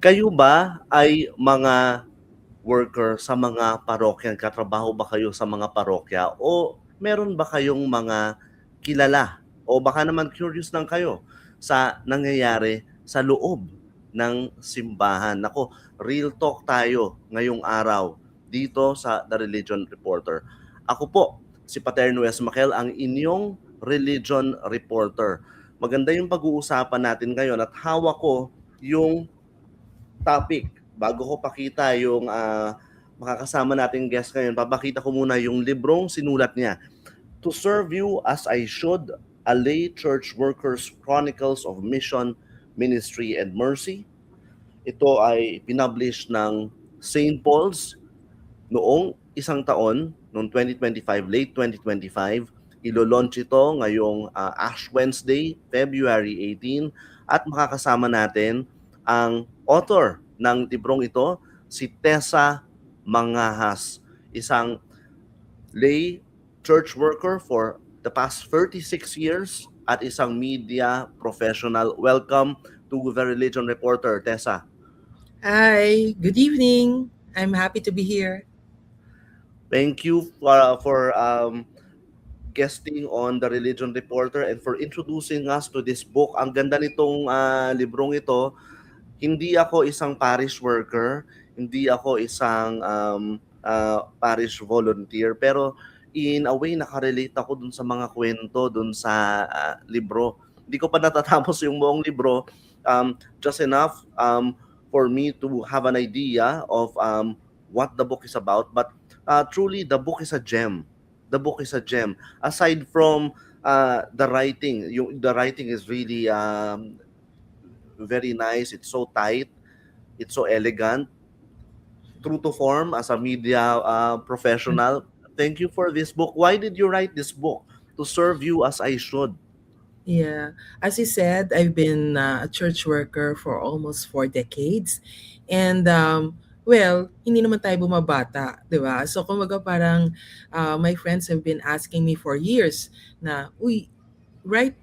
Kayo ba ay mga worker sa mga parokya? Nagtatrabaho ba kayo sa mga parokya o meron ba kayong mga kilala o baka naman curious lang kayo sa nangyayari sa loob ng simbahan? Naku, real talk tayo ngayong araw dito sa The Religion Reporter. Ako po, si Paterno S. Makel, ang inyong religion reporter. Maganda yung pag-uusapan natin ngayon at hawak ko yung topic. Bago ko pakita yung makakasama nating guest ngayon, papakita ko muna yung librong sinulat niya. To Serve You as I Should, A Lay Church Worker's Chronicles of Mission, Ministry, and Mercy. Ito ay pinublish ng St. Paul's noong isang taon, noong 2025, late 2025. Ilo-launch ito ngayong Ash Wednesday, February 18. At makakasama natin ang author ng librong ito, si Tessa Mangahas, isang lay church worker for the past 36 years at isang media professional. Welcome to The Religion Reporter, Tessa. Hi, good evening. I'm happy to be here. Thank you for guesting on The Religion Reporter and for introducing us to this book. Ang ganda nitong librong ito. Hindi ako isang parish worker, hindi ako isang parish volunteer, pero in a way nakarelate ako dun sa mga kwento dun sa libro. Hindi ko pa natatapos yung buong libro, just enough for me to have an idea of what the book is about, but truly the book is a gem. The book is a gem. Aside from the writing, the writing is really very nice. It's so tight. It's so elegant. True to form as a media professional. Thank you for this book. Why did you write this book? To Serve You as I Should. Yeah, as you said, I've been a church worker for almost 4 decades. And, hindi naman tayo bumabata, di ba? So, kumbaga parang my friends have been asking me for years na, uy, write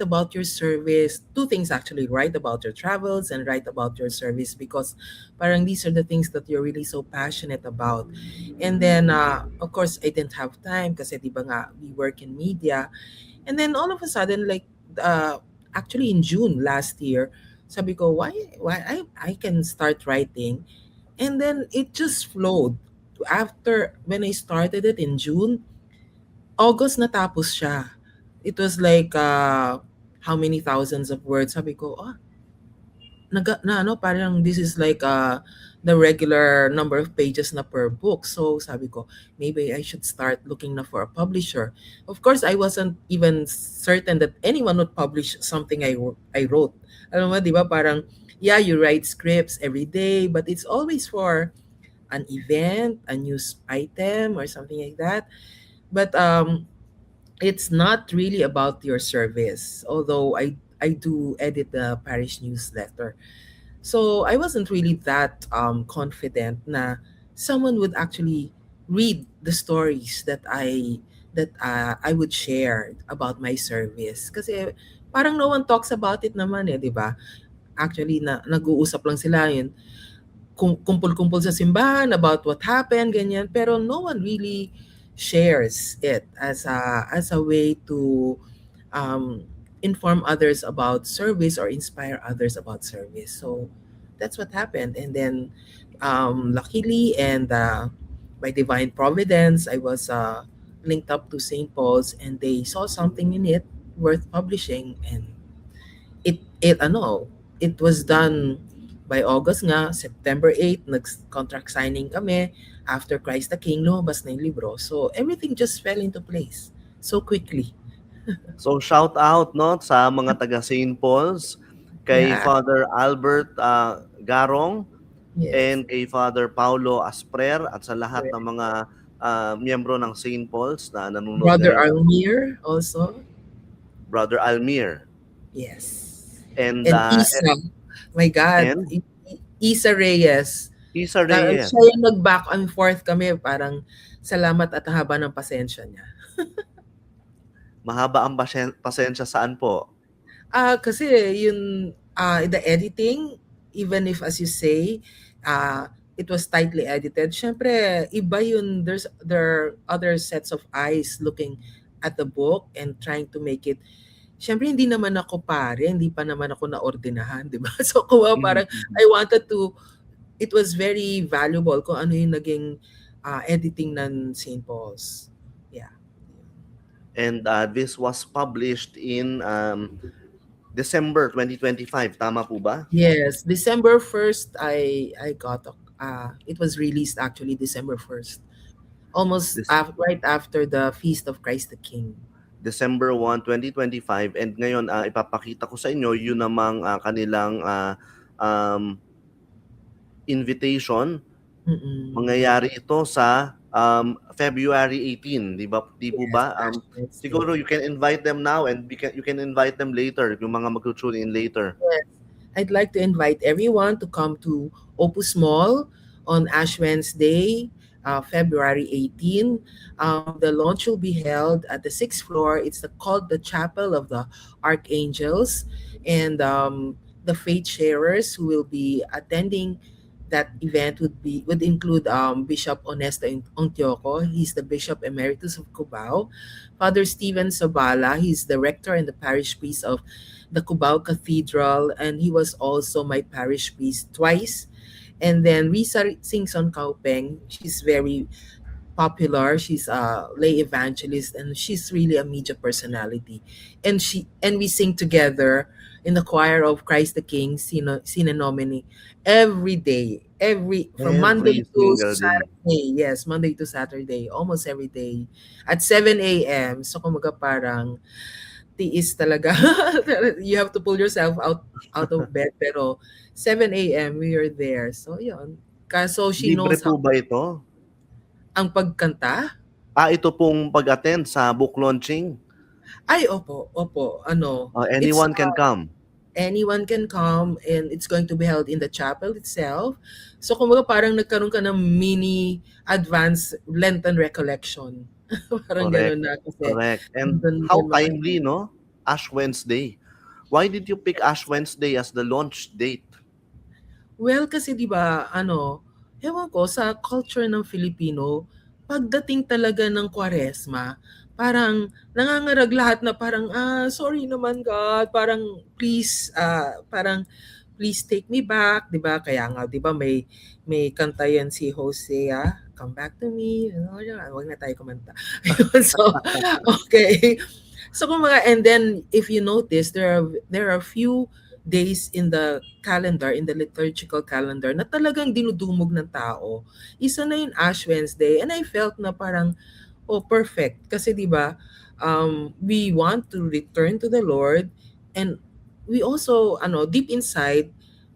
about your service. Two things actually, write about your travels and write about your service because parang these are the things that you're really so passionate about. And then, of course, I didn't have time kasi di ba nga, we work in media. And then all of a sudden, like, actually in June last year, sabi ko, why I can start writing. And then it just flowed. After, when I started it in June, August natapos siya. It was like, how many thousands of words. Sabi ko, parang this is like the regular number of pages na per book. So sabi ko, maybe I should start looking na for a publisher. Of course, I wasn't even certain that anyone would publish something I wrote. Alam mo, di ba, parang, yeah, you write scripts every day, but it's always for an event, a news item, or something like that. But it's not really about your service, although I do edit the parish newsletter. So I wasn't really that confident na someone would actually read the stories that I would share about my service. Kasi parang no one talks about it naman eh, di ba? Actually, nag-uusap lang sila yun, kumpul-kumpul sa simbahan about what happened, ganyan. Pero no one really shares it as a way to um, inform others about service or inspire others about service. So that's what happened. And then, luckily and by divine providence, I was linked up to St. Paul's, and they saw something in it worth publishing, and it was done by August nga, September 8, nag-contract signing kami. After Christ the King, lumabas na yung libro. So everything just fell into place so quickly. So shout out no sa mga taga St. Paul's, kay Yeah, Father Albert Garong yes. and kay Father Paulo Asprer at sa lahat ng Correct. mga miyembro ng St. Paul's na nanonood Brother ngayon, Almir also. Brother Almir Yes. and And Isa. My God. and Isa Reyes. Isa Reyes. Siya yung nag-back and forth kami. Parang salamat at haba ng pasensya niya. Mahaba ang pasensya saan po? Kasi yung the editing, even if, as you say, it was tightly edited, syempre, iba yun. There are other sets of eyes looking at the book and trying to make it. Syempre, hindi naman ako pare, hindi pa naman ako naordinahan, di ba? So, Mhm, parang, mhm. I wanted to, it was very valuable kung ano yung naging editing ng St. Paul's. Yeah. And this was published in December 2025, tama po ba? Yes, December 1st, I got, it was released actually December 1st. Almost This right after the Feast of Christ the King. December 1, 2025, and ngayon ipapakita ko sa inyo yun namang kanilang um, invitation. Mm-mm. Mangyayari ito sa February 18, di ba? Di po Yes, ba? Ash Wednesday. Siguro you can invite them now and you can invite them later, yung mga mag-tune in later. Yes. I'd like to invite everyone to come to Opus Mall on Ash Wednesday, February 18. The launch will be held at the sixth floor. It's called the Chapel of the Archangels. And the faith sharers who will be attending that event would include Bishop Onesto Ontioco. He's the Bishop Emeritus of Cubao. Father Stephen Sabala, he's the rector and the parish priest of the Cubao Cathedral, and he was also my parish priest twice. And then Risa Singson Kaupeng, she's very popular. She's a lay evangelist, and she's really a media personality. And we sing together in the choir of Christ the King, Sine Nomine, every day, from Monday Every to single day. Saturday. Yes, Monday to Saturday, almost every day at 7 a.m. So kumaga parang tiis talaga. You have to pull yourself out of bed. Pero 7 a.m. we are there. So yun. Kaso she Libre knows po how ba ito? ang pagkanta. Ito pong pag-attend sa book launching. Ay, opo, opo. Ano, it's Anyone can come. anyone can come and it's going to be held in the chapel itself. So kumbaga parang nagkaroon ka ng mini advance Lenten recollection. Parang Correct. gano'n na kasi Correct. And nandun how din mga timely, no? Ash Wednesday. Why did you pick Ash Wednesday as the launch date? well, kasi 'di ba, ano, ewan ko sa culture ng Filipino, pagdating talaga ng Kwaresma, parang nangangarag lahat na parang, sorry naman God, please take me back, 'di ba? Kaya nga 'di ba may kanta yan si Hosea, Come Back to Me, ano yun, wag na tayo kumanta. Ayun, so, okay. So kumbaga, and then if you notice, there are few days in the calendar, in the liturgical calendar, na talagang dinudumog ng tao. Isa na yung Ash Wednesday, and I felt na parang, oh, perfect. Kasi di ba, we want to return to the Lord, and we also, deep inside,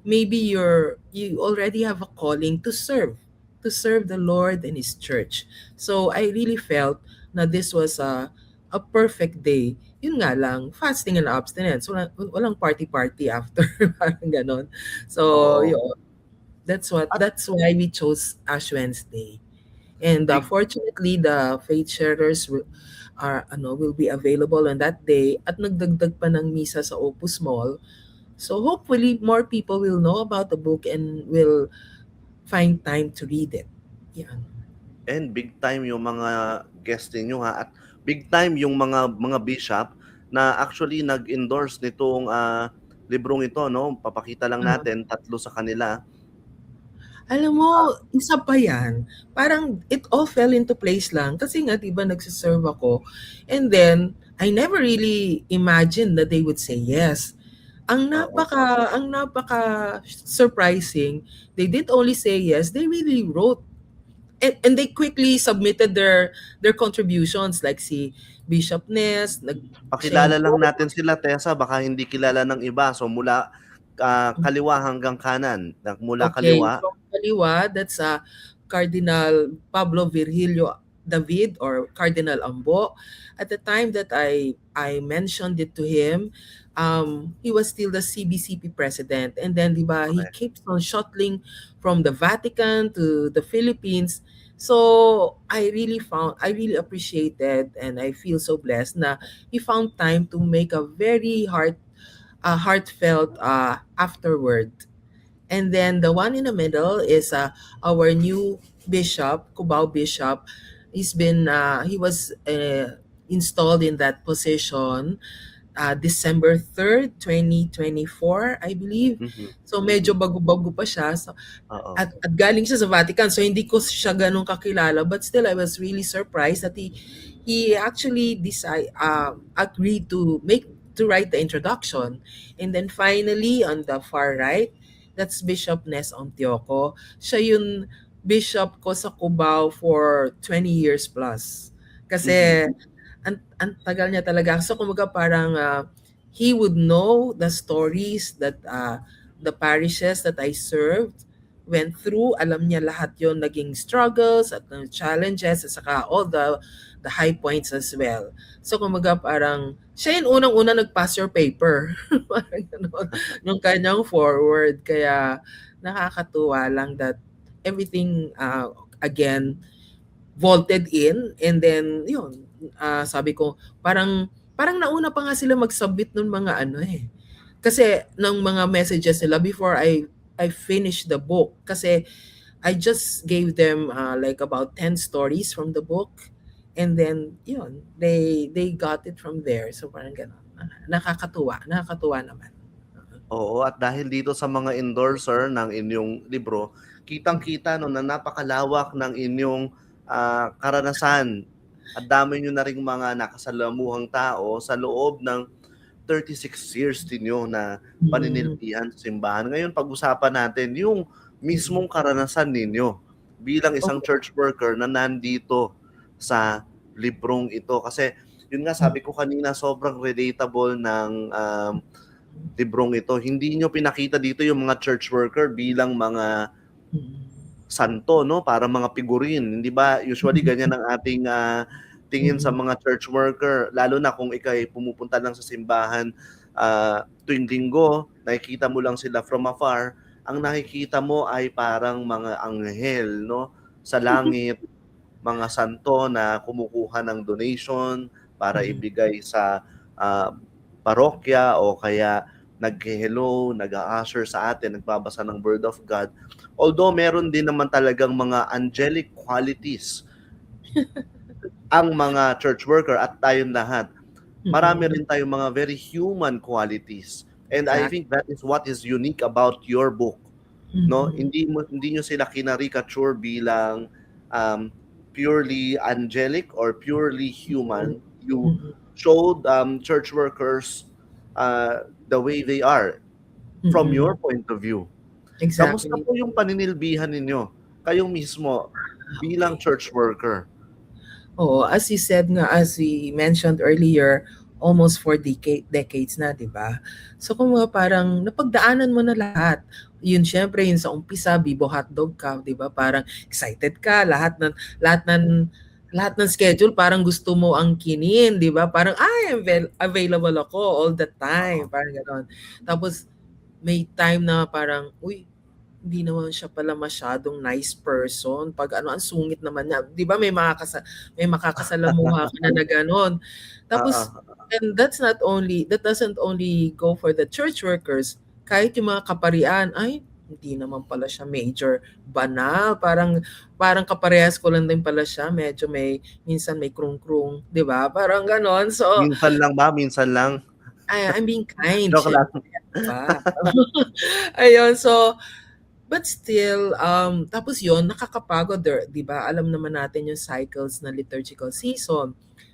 maybe you already have a calling to serve the Lord and His church. So I really felt na this was a perfect day. Yun nga lang, fasting and abstinence. Walang party-party after. Parang ganon. So, Oo. yun. At That's why we chose Ash Wednesday. And big fortunately, the faith sharers will be available on that day at nagdagdag pa ng misa sa Opus Mall. So hopefully more people will know about the book and will find time to read it. Yeah. and big time yung mga guest ninyo ha, at big time yung mga bishop na actually nag-endorse nitong librong ito, no? Papakita lang Ah, natin, tatlo sa kanila. alam mo, isa pa yan. Parang it all fell into place lang. Kasi nga, di ba, nagsiserve ako. And then, I never really imagined that they would say yes. Oo. Ang napaka surprising. They didn't only say yes, they really wrote, and they quickly submitted their contributions, like si Bishop Ness, Pakilala nag-send lang po. natin sila, Tessa, baka hindi kilala ng iba. So mula kaliwa hanggang kanan, mula Okay, kaliwa, from kaliwa, that's Cardinal Pablo Virgilio David, or Cardinal Ambo. At the time that I mentioned it to him, he was still the CBCP president. And then, di ba, he correct. keeps on shuttling from the Vatican to the Philippines. So I really appreciated, and I feel so blessed na he found time to make a very heartfelt afterword. And then the one in the middle is our new bishop, Cubao Bishop. He was installed in that position December 3rd, 2024, I believe. Mhm, So medyo mm. bago-bago pa siya. So, Oo. at galing siya sa Vatican, so hindi ko siya ganun kakilala, but still I was really surprised that he actually agreed to write the introduction. And then finally on the far right, that's Bishop Nes Ontioco. Siya yung bishop ko sa Cubao for 20 years plus. Mhm. Kasi ang tagal niya talaga. So kumbaga parang he would know the stories that the parishes that I served went through. Alam niya lahat yon, naging struggles at challenges at saka all the high points as well. So kumbaga parang siya yung unang-una nag-pass your paper. Parang ganun, nung kanyang forward. Kaya nakakatuwa lang that everything again vaulted in, and then yun, sabi ko parang nauna pa nga sila mag-submit ng mga ano kasi ng mga messages nila before I finished the book, kasi I just gave them like about 10 stories from the book, and then yun, they got it from there. So parang gano'n. Nakakatuwa naman. Oo, at dahil dito sa mga endorser ng inyong libro, kitang-kita 'no na napakalawak ng inyong, karanasan. At dami niyo na ring mga nakasalamuhang tao sa loob ng 36 years ninyo na Mm. paninilbihan sa simbahan. Ngayon pag-usapan natin yung mismong karanasan ninyo bilang isang Okay. church worker na nandito sa librong ito. Kasi yun nga sabi ko kanina, sobrang relatable ng, librong ito. Hindi niyo pinakita dito yung mga church worker bilang mga santo 'no, parang mga figurine, hindi ba? Usually ganyan ang ating, tingin sa mga church worker, lalo na kung ika'y pumupunta lang sa simbahan, tuwing linggo, nakikita mo lang sila from afar, ang nakikita mo ay parang mga anghel 'no, sa langit, mga santo na kumukuha ng donation para ibigay sa, parokya o kaya naghe-hello, nag-a-usher sa atin, nagbabasa ng word of God. Although meron din naman talagang mga angelic qualities ang mga church worker at tayong lahat. Marami rin tayong mga very human qualities. And I Exact. think that is what is unique about your book, no? Mhm. Hindi niyo sila kinarikature bilang purely angelic or purely human. You Mhm. showed church workers the way they are from your Mm. point of view. Kamusta Exactly. po yung paninilbihan ninyo, kayong mismo bilang Okay. church worker? Oo, as you said nga, as we mentioned earlier, almost 4 decades na, 'di ba? So kung mga parang napagdaanan mo na lahat. Yun siyempre yun sa umpisa, Bibo Hotdog ka, 'di ba? Parang excited ka, lahat ng schedule parang gusto mo angkinin, 'di ba? Parang available ako all the time, Oo. parang gano'n. Tapos may time na parang, uy, hindi naman siya pala masyadong nice person, 'pag ano, ang sungit naman niya. 'Di ba may makakasalamuha ka na na gano'n. Tapos Oo. and that doesn't only go for the church workers, kahit yung mga kaparian, ay hindi naman pala siya major banal, parang parang kaparehas ko lang din pala siya, medyo minsan may krung-krung, 'di ba? Parang gano'n. So, Minsan lang ba, minsan lang? I'm being kind Joke lang. siyempre, 'di ba? Ayun, so but still, tapos yon nakakapagod, 'di ba? Alam naman natin yung cycles ng liturgical season.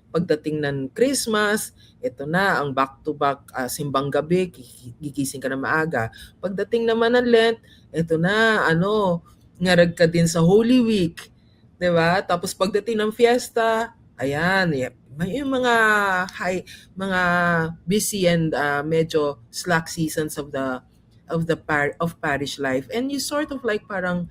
Pagdating ng Christmas, ito na ang back-to-back simbang gabi, gigising ka na maaga. Pagdating naman ng Lent, ito na, ano, ngarag ka din sa Holy Week, 'di ba? Tapos pagdating ng fiesta, ayan, may yung mga busy and medyo slack seasons of parish life, and you sort of like parang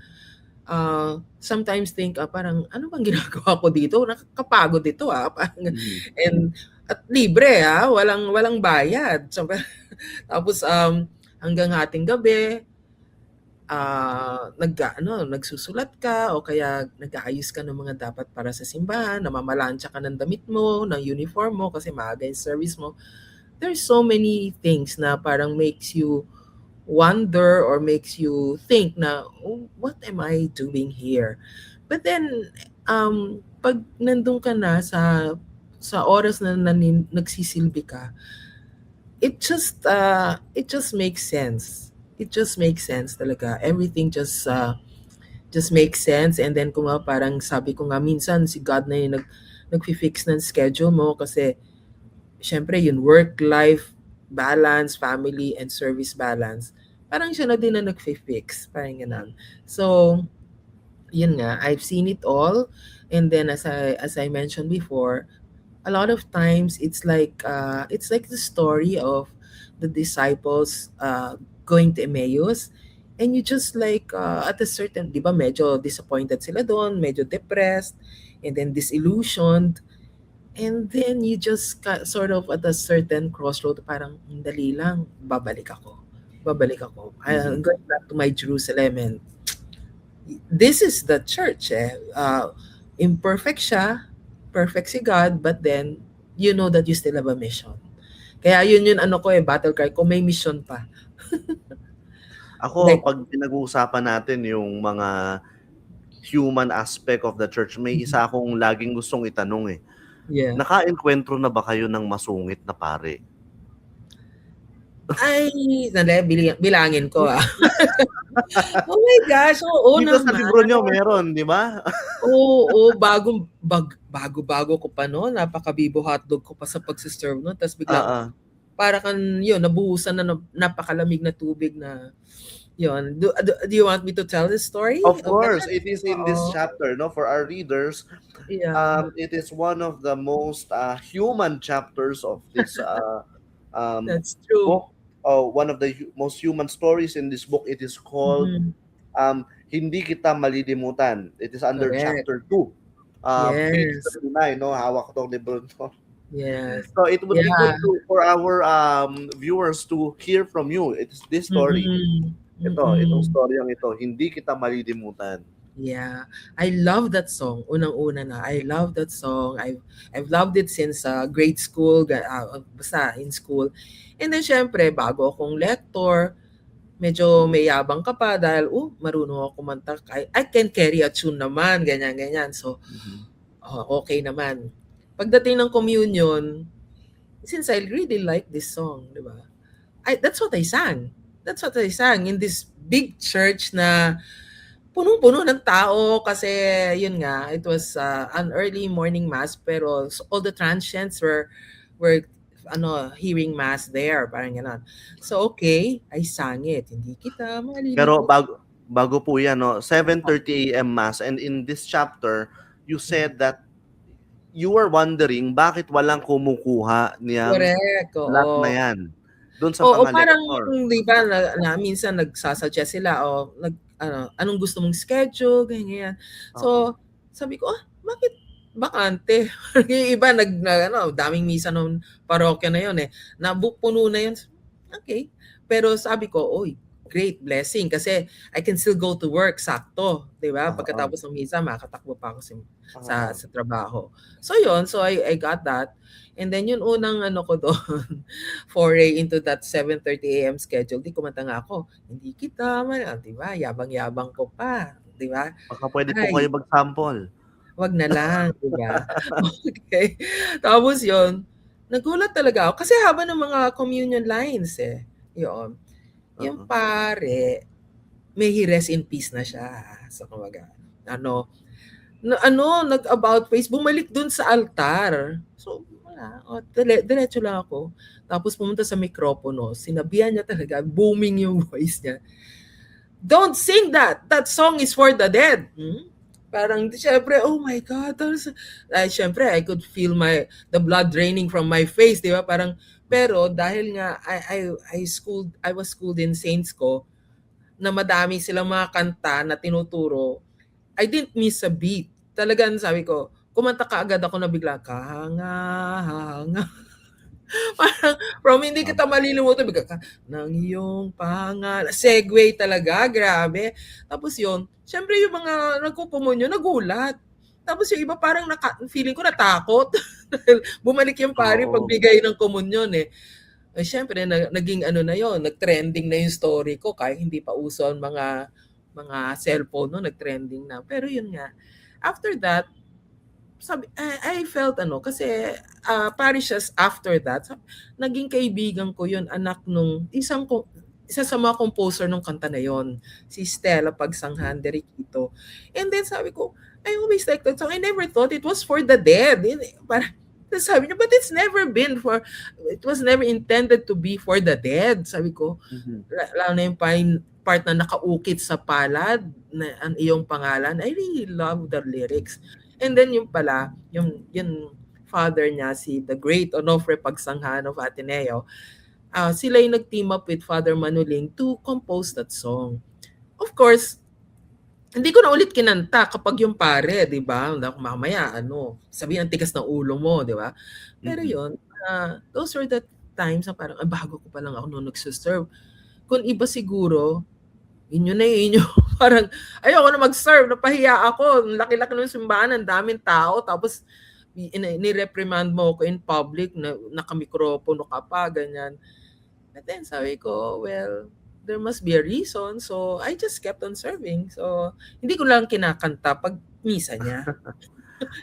sometimes think parang ano bang ginagawa ko dito, nakakapagod ito parang, Mhm. and at libre walang bayad. So, tapos hanggang hating gabi nagsusulat ka o kaya nag-aayos ka ng mga dapat para sa simbahan, namamalansya ka ng damit mo, ng uniform mo kasi maaga yung service mo. There's so many things na parang makes you wonder or makes you think na, oh, what am I doing here? But then, pag nandun ka na sa oras na nagsisilbi ka, it just makes sense. It just makes sense talaga. Everything just makes sense. And then kung nga parang sabi ko nga minsan si God na yung nag-fix ng schedule mo kasi syempre yun work-life balance, family and service balance. Parang siya na din na nag-fix. Parang ganun. So, yun nga, I've seen it all. And then as I mentioned before, a lot of times it's like the story of the disciples going to Emmaus, and you just like at a certain, di ba, medyo disappointed sila doon, medyo depressed, and then disillusioned, and then you just sort of at a certain crossroad, parang dali lang, babalik ako. I'm going back to my Jerusalem, and this is the church, imperfect siya, perfect si God, but then you know that you still have a mission. Kaya yun ano ko battle cry ko, may mission pa. Ako, Like, pag pinag-uusapan natin yung mga human aspect of the church, may isa akong laging gustong itanong yeah. Naka-enkwentro na ba kayo ng masungit na pare? Ay, bilangin ko Oh my gosh, oo Dito sa naman. libro nyo meron, di ba? Oo, bago ko pa noon, napakabibo hotdog ko pa sa pagsiserve noon, tapos biglang para kan yun, nabuhusan na napakalamig na tubig na yun. Do you want me to tell the story? Of course, it is in this Oo. chapter, no? For our readers, Yeah, it is one of the most human chapters of this that's true. book. One of the most human stories in this book. It is called Mhm. Hindi Kita Malilimutan. It is under Correct. chapter 2. Page Yes. 39, no? Hawak ko tong libro to. Yes. So it would be Yeah. good for our viewers to hear from you. It's this story. Itong storyang ito, Hindi Kita Malilimutan. Yeah, I love that song. Unang-una na, I love that song. I've loved it since grade school, basta in school. And then syempre, bago akong lector, medyo may yabang ka pa dahil, marunong ako kumanta. I can carry a tune naman, ganyan. So, okay naman. Pagdating ng communion, since I really like this song, di ba? That's what I sang. That's what I sang in this big church na punong-puno ng tao kasi yun nga, it was an early morning mass pero all the transients were hearing mass there, parang gano'n. So okay, I sang it. Hindi kita Pero malilimutan. bago po yan, no? 7:30 a.m. mass, and in this chapter, you said that you were wondering bakit walang kumukuha niyang Correct, lot na oo. yan doon sa Oo, mga parang lector. di ba na minsan nagsasuggest sila o anong gusto mong schedule, ganyan. So, sabi ko, bakit bakante? Yung iba daming misa nung parokya na yun puno na yun. Okay. Pero sabi ko, oy, great blessing kasi I can still go to work, sakto, 'di ba? Pagkatapos ng misa, makatakbo pa ako sa trabaho. So yun, so I got that. And then yung unang ko doon, foray into that 7:30 a.m. schedule, di kumanta nga ako, hindi kita man, di ba? Yabang-yabang ko pa, di ba? Baka pwede po Ay, kayo mag-sample. wag na lang, di ba? Okay. Tapos yun, nagulat talaga ako kasi haba ng mga communion lines Yun. Yung pare, may he rest in peace na siya. So kumbaga, nag-about face, bumalik dun sa altar. So, wala. Diretso lang ako. Tapos pumunta sa mikropono, sinabihan niya talaga, booming yung voice niya. Don't sing that! That song is for the dead! Parang, syempre, oh my God. Syempre, I could feel the blood draining from my face, di ba? Parang, pero dahil nga, I was schooled in Saints ko, na madami silang mga kanta na tinuturo, I didn't miss a beat. Talagang sabi ko, kumanta ka agad ako na bigla, hanga. Parang, from hindi kita malilimutan, bigla ka, ng iyong pangalan. Segue talaga, grabe. Tapos yun, syempre yung mga nagkukumunyo, nagulat. Tapos yung iba parang feeling ko natakot. Bumalik yung pare pagbigay ng komunyon Eh, siyempre naging ano na yon, nag-trending na yung story ko kahit hindi pa uso ang mga cellphone no, nag-trending na. Pero yun nga, after that, I felt ano, kasi parishes after that, naging kaibigan ko yun, anak nung isa sa mga composer ng kanta na yon, si Stella Pagsanghan de Riquito. And then sabi ko, I always like that song. I never thought it was for the dead. Parang, sabi niya, but it was never intended to be for the dead. Sabi ko, Mhm. lalo na yung part na nakaukit sa palad na ang iyong pangalan. I really love the lyrics. And then yung pala, yung father niya, si the great Onofre Pagsanghan of Ateneo, sila yung nag-team up with Father Manuling to compose that song. Of course, hindi ko na ulit kinanta kapag yung pare, 'di ba? Mamaya ano, sabihin ang tigas ng ulo mo, 'di ba? Pero Mhm. yun, those were the times na parang bago ko pa lang ako noon nagse-serve. Kung iba siguro, yun yun na yun yung parang ayoko na mag-serve, napahiya ako. Ang laki-laki ng simbahan, ang daming tao, tapos ni-reprimand mo ako in public na nakamikropono ka pa, ganyan. But then sabi ko, well, there must be a reason. So I just kept on serving. So hindi ko lang kinakanta pag misa niya.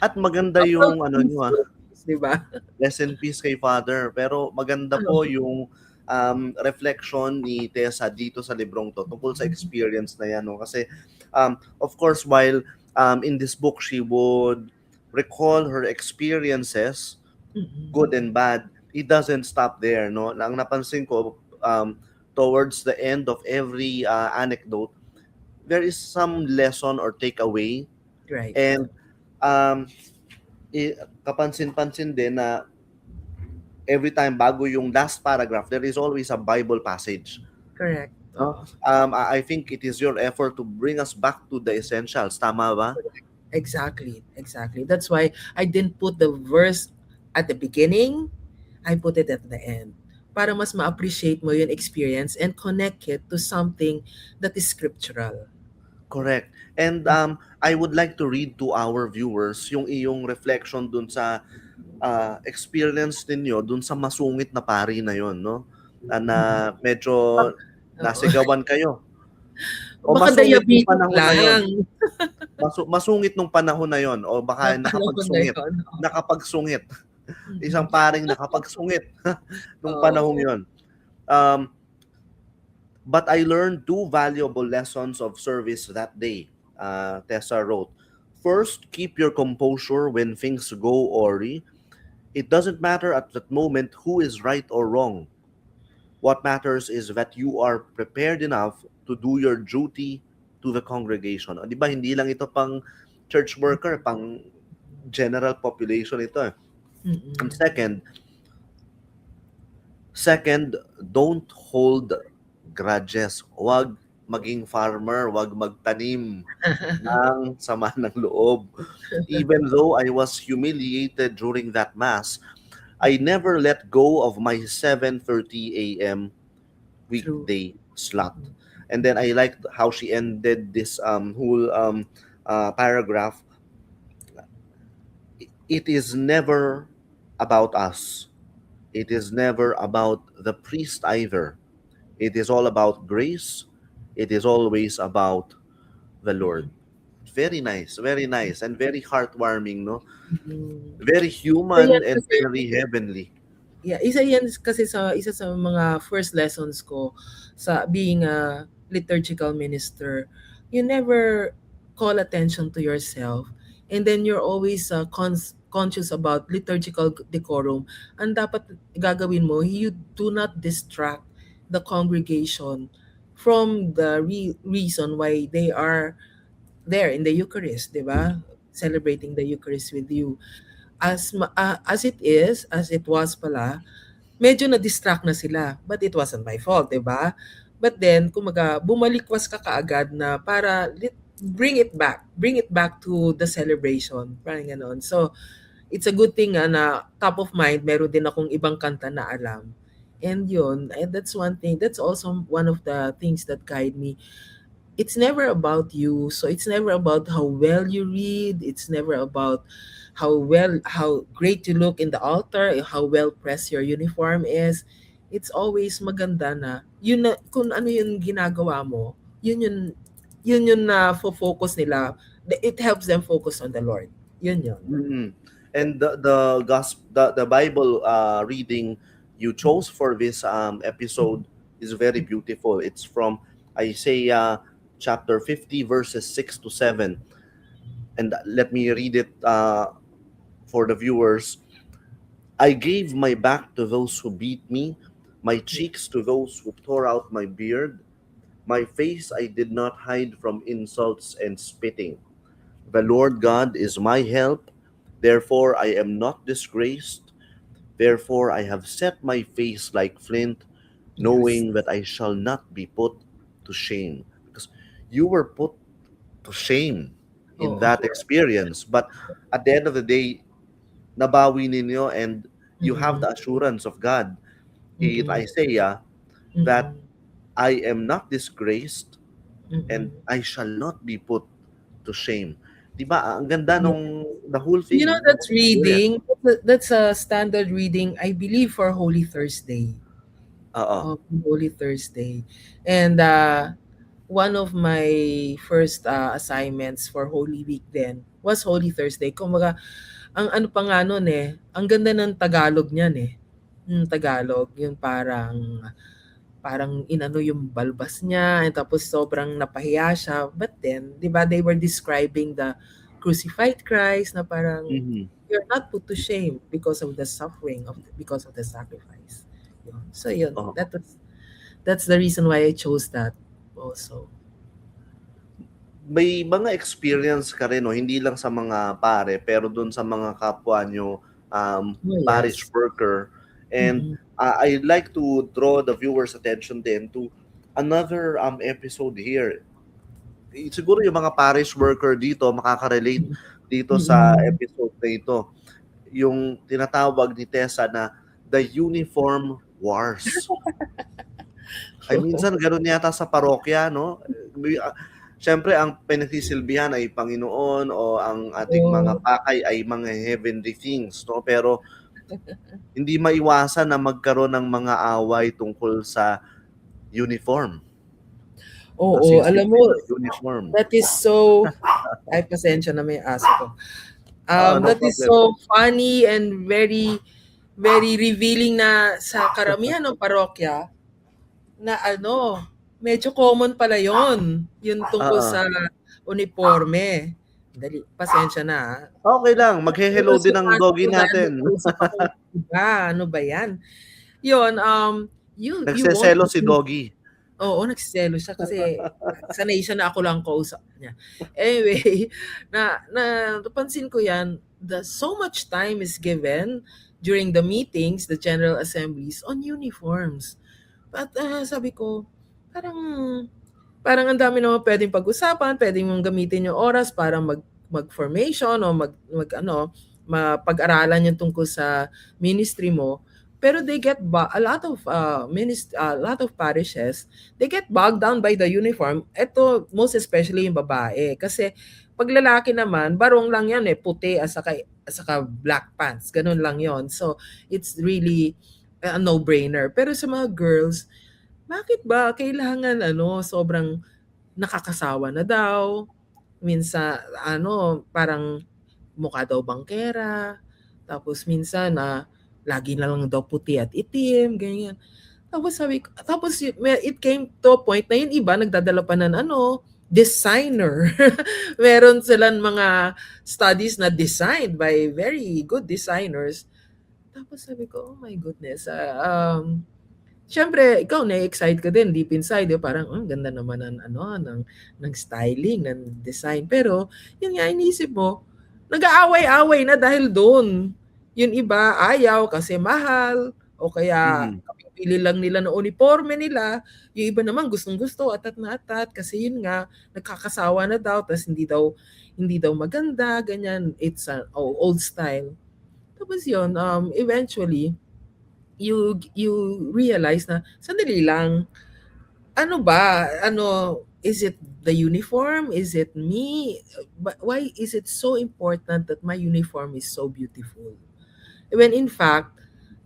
At maganda About yung ano niyo, peace, di ba? rest in peace kay Father. Pero maganda po yung reflection ni Tessa dito sa librong 'to tungkol sa experience na 'yan 'no. Kasi of course while in this book she would recall her experiences, good and bad, it doesn't stop there 'no. Ang napansin ko towards the end of every anecdote, there is some lesson or takeaway. Right. And um, kapansin-pansin din na every time bago yung last paragraph, there is always a Bible passage. Correct. No? I think it is your effort to bring us back to the essentials. Tama ba? Exactly. Exactly. That's why I didn't put the verse at the beginning. I put it at the end. Para mas ma-appreciate mo yung experience and connect it to something that is scriptural. Correct. And I would like to read to our viewers yung iyong reflection dun sa experience ninyo dun sa masungit na pari na yon, no? Na medyo Oo. nasigawan kayo. O Baka masungit nung diabetic panahon na yon. lang. Masungit nung panahon na yon o baka Ng panahon na nakapagsungit. yun. Nakapagsungit. Mhm. Isang paring nakapagsungit nung panahong Oo. yon. Um, but I learned two valuable lessons of service that day, Tessa wrote. First, keep your composure when things go awry. It doesn't matter at that moment who is right or wrong. What matters is that you are prepared enough to do your duty to the congregation. Di ba, hindi lang ito pang church worker, pang general population ito. And second, don't hold grudges. Huwag maging farmer, huwag magtanim ng sama ng loob. Even though I was humiliated during that mass, I never let go of my 7:30 a.m. True. weekday slot. And then I liked how she ended this whole paragraph. It is never about us. It is never about the priest either. It is all about grace. It is always about the Lord. Very nice, and very heartwarming, no? Mm. Very Isa yan human and kasi, very heavenly. yeah, isa sa mga first lessons ko sa being a liturgical minister. You never call attention to yourself, and then you're always conscious about liturgical decorum. Ang dapat gagawin mo, you do not distract the congregation from the reason why they are there in the Eucharist, 'di ba? Celebrating the Eucharist with you. As it was pala, medyo na-distract na sila. But it wasn't my fault, 'di ba? But then, kumaga, bumalikwas ka kaagad na para bring it back to the celebration. Parang gano'n. So, it's a good thing na top of mind, meron din akong ibang kanta na alam. And yun, that's one thing. That's also one of the things that guide me. It's never about you. So it's never about how well you read. It's never about how great you look in the altar, how well pressed your uniform is. it's always maganda na yun na kung ano yung ginagawa mo, yun na focus nila. It helps them focus on the Lord. Yun. Mm. And the gospel, the Bible reading you chose for this episode is very beautiful. It's from Isaiah chapter 50 verses 6 to 7. And let me read it for the viewers. I gave my back to those who beat me, my cheeks to those who tore out my beard. My face I did not hide from insults and spitting. The Lord God is my help, therefore I am not disgraced. Therefore I have set my face like flint, Yes. knowing that I shall not be put to shame. Because you were put to shame in Oo. that experience. But at the end of the day, nabawi ninyo and you have Mm. the assurance of God in Mm. Isaiah that Mm. I am not disgraced and Mm. I shall not be put to shame. Diba? Ang ganda nung the whole You know, thing, the that's whole experience. reading. That's a standard reading, I believe, for Holy Thursday. Oo. Holy Thursday. And one of my first assignments for Holy Week then was Holy Thursday. Kumbaga, ang ano pa nga nun ang ganda ng Tagalog niyan Yung Tagalog, yung parang inano yung balbas niya, and tapos sobrang napahiya siya. But then, di ba, they were describing the crucified Christ na parang Mhm. you're not put to shame because of the suffering because of the sacrifice. So yun, Oo. that's the reason why I chose that also. May mga experience ka rin, no? Hindi lang sa mga pare, pero dun sa mga kapwa nyo Oh, parish yes. worker. And Mm-mm. I'd like to draw the viewers' attention din to another episode here. Siguro yung mga parish worker dito makaka-relate dito sa Mm-mm. episode na ito. Yung tinatawag ni Tessa na the uniform wars. Ay minsan gano'n yata sa parokya 'no? Siyempre ang pinagsisilbihan ay Panginoon o ang ating mga Oh, pakay ay mga heavenly things 'no, pero hindi maiwasan na magkaroon ng mga away tungkol sa uniform, oo, alam mo, nasisindi ng uniform. that is so, ay pasensya na may aso ko. Oo, no That is problem. so funny and very, very revealing na sa karamihan ng parokya na medyo common pala yung tungkol Oo. sa uniforme. Dali, pasensya na Okey lang, maghe-hello din ang doggy natin. nag-uusap ako, iba, ano ba yan? Yun, you won't Nagseselos si believe. doggy. Oo, nagseselos siya kasi sanay siya na ako lang kausap niya. Anyway, napansin ko yan, so much time is given during the meetings, the general assemblies, on uniforms. At sabi ko, parang parang ang dami naman pwedeng pag-usapan, pwedeng mong gamitin yung oras para mag-formation o mapag-aralan yung tungkol sa ministry mo. Pero they get a lot of a lot of parishes, they get bogged down by the uniform. Ito most especially yung babae kasi pag lalaki naman, barong lang yan puti at saka black pants. Ganun lang yon. So it's really a no-brainer. Pero sa mga girls, bakit ba kailangan sobrang nakakasawa na daw, minsan parang mukha daw bangkera, tapos minsan lagi na lang daw puti at itim, ganyan. Tapos it came to a point na yung iba nagdadala pa ng designer. Meron silang mga studies na designed by very good designers. Tapos sabi ko, oh my goodness, siyempre ikaw na-excite ka din deep inside, parang ang ganda naman ng styling, ng design. Pero yun nga iniisip mo, nag-aaway-away na dahil doon. Yung iba ayaw kasi mahal o kaya Mhm. kapipili lang nila ng uniforme nila. Yung iba naman gustong-gusto, atat na atat kasi yun nga nagkakasawa na daw, tas hindi daw maganda, ganyan. It's an old style. Tapos yun, eventually you realize na sandali lang, ano ba? Is it the uniform? Is it me? But why is it so important that my uniform is so beautiful? When in fact,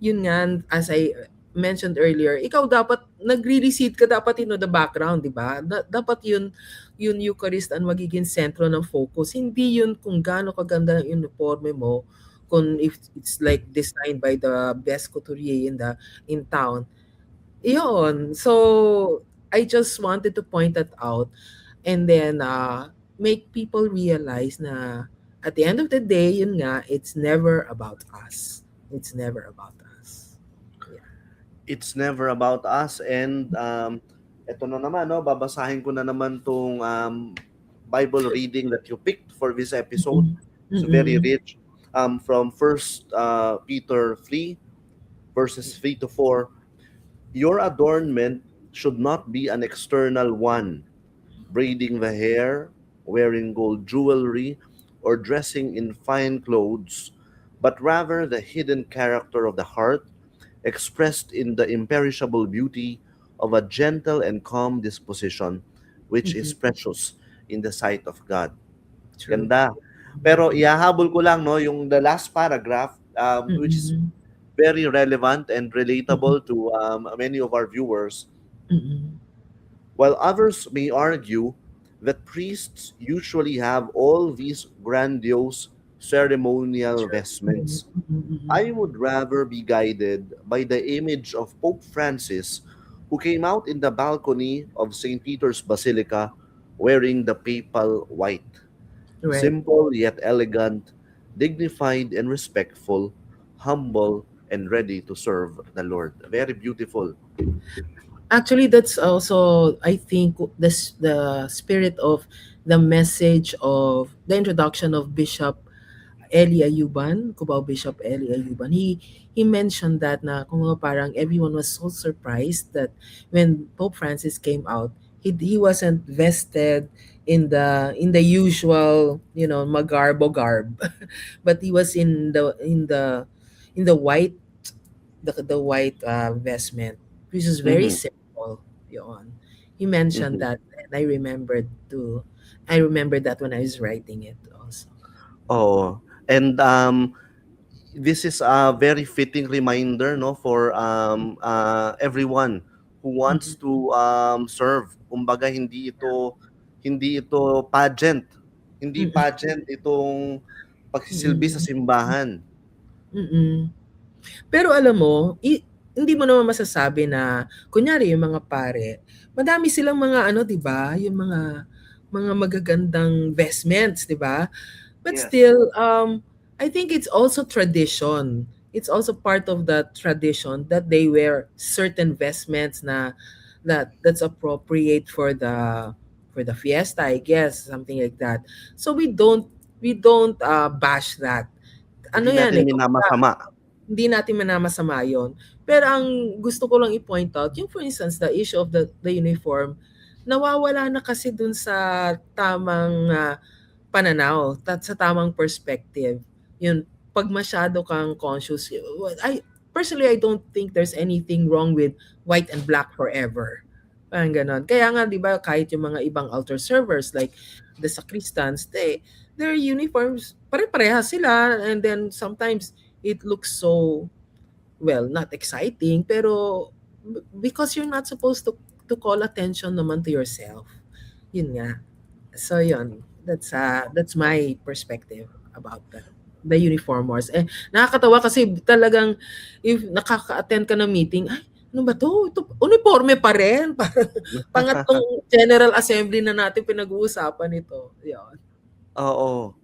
yun nga, as I mentioned earlier, ikaw dapat nagre-receive ka dapat the background, 'di ba? Dapat yun Eucharist ang magiging sentro ng focus. Hindi yun kung gaano kaganda ang uniforme mo, kung if it's like designed by the best couturier in town. Iyon. So I just wanted to point that out and then make people realize na at the end of the day, yun nga, it's never about us. It's never about us. Yeah. It's never about us, and eto na naman, no, babasahin ko na naman tong Bible reading that you picked for this episode. It's very Mm-mm. rich. From First Peter 3, verses 3 to 4. Your adornment should not be an external one, braiding the hair, wearing gold jewelry, or dressing in fine clothes, but rather the hidden character of the heart, expressed in the imperishable beauty of a gentle and calm disposition, which is Mm-mm. precious in the sight of God. True. Ganda. Pero ihahabol ko lang, no, yung the last paragraph, which is Mm-mm. very relevant and Mm-mm. relatable to many of our viewers. Mm-mm. While others may argue that priests usually have all these grandiose ceremonial True. vestments, Mm-mm. I would rather be guided by the image of Pope Francis, who came out in the balcony of St. Peter's Basilica wearing the papal white. Right. Simple yet elegant, dignified and respectful, humble and ready to serve the Lord. Very beautiful. Actually, that's also, I think, the spirit of the message of the introduction of Bishop Eli Ayuban, Cubao Bishop Eli Ayuban. He mentioned that na kung mga parang everyone was so surprised that when Pope Francis came out, he wasn't vested in the usual, magarbo garb, but he was in the white, the white vestment, which is very Mhm, simple. Yun. He mentioned mhm. that, and I remembered that when I was writing it also. Oh, and this is a very fitting reminder, no, for everyone who wants Mm-mm. to serve. Kumbaga hindi ito pageant. Hindi Mm-mm. pageant itong pagsisilbi sa Mm-mm. simbahan. Mm-mm. Pero alam mo, hindi mo naman masasabi na kunyari yung mga pare, madami silang mga ano, 'di ba? Yung mga magagandang vestments, 'di ba? But Yes. still, I think it's also tradition. It's also part of the tradition that they wear certain vestments that's appropriate for the fiesta, I guess, something like that. So we don't bash that. Hindi Ano yan natin eh, minamasama. hindi natin manamasama yun. Pero ang gusto ko lang i-point out, yung for instance, the issue of the uniform, nawawala na kasi dun sa tamang pananaw, sa tamang perspective. Yun, pag masyado kang conscious, personally, I don't think there's anything wrong with white and black forever. Parang ganon. Kaya nga, di ba, kahit yung mga ibang altar servers, like the sacristans, their uniforms, pare-pareha sila, and then sometimes it looks so, well, not exciting, pero because you're not supposed to call attention naman to yourself. Yun nga. So yun, that's my perspective about the uniform wars. Nakakatawa kasi talagang if nakaka-attend ka ng meeting, ay, ano ba to? Ito, uniforme pa rin. Parang pangatlong General Assembly na natin pinag-uusapan ito. Yun. Oo.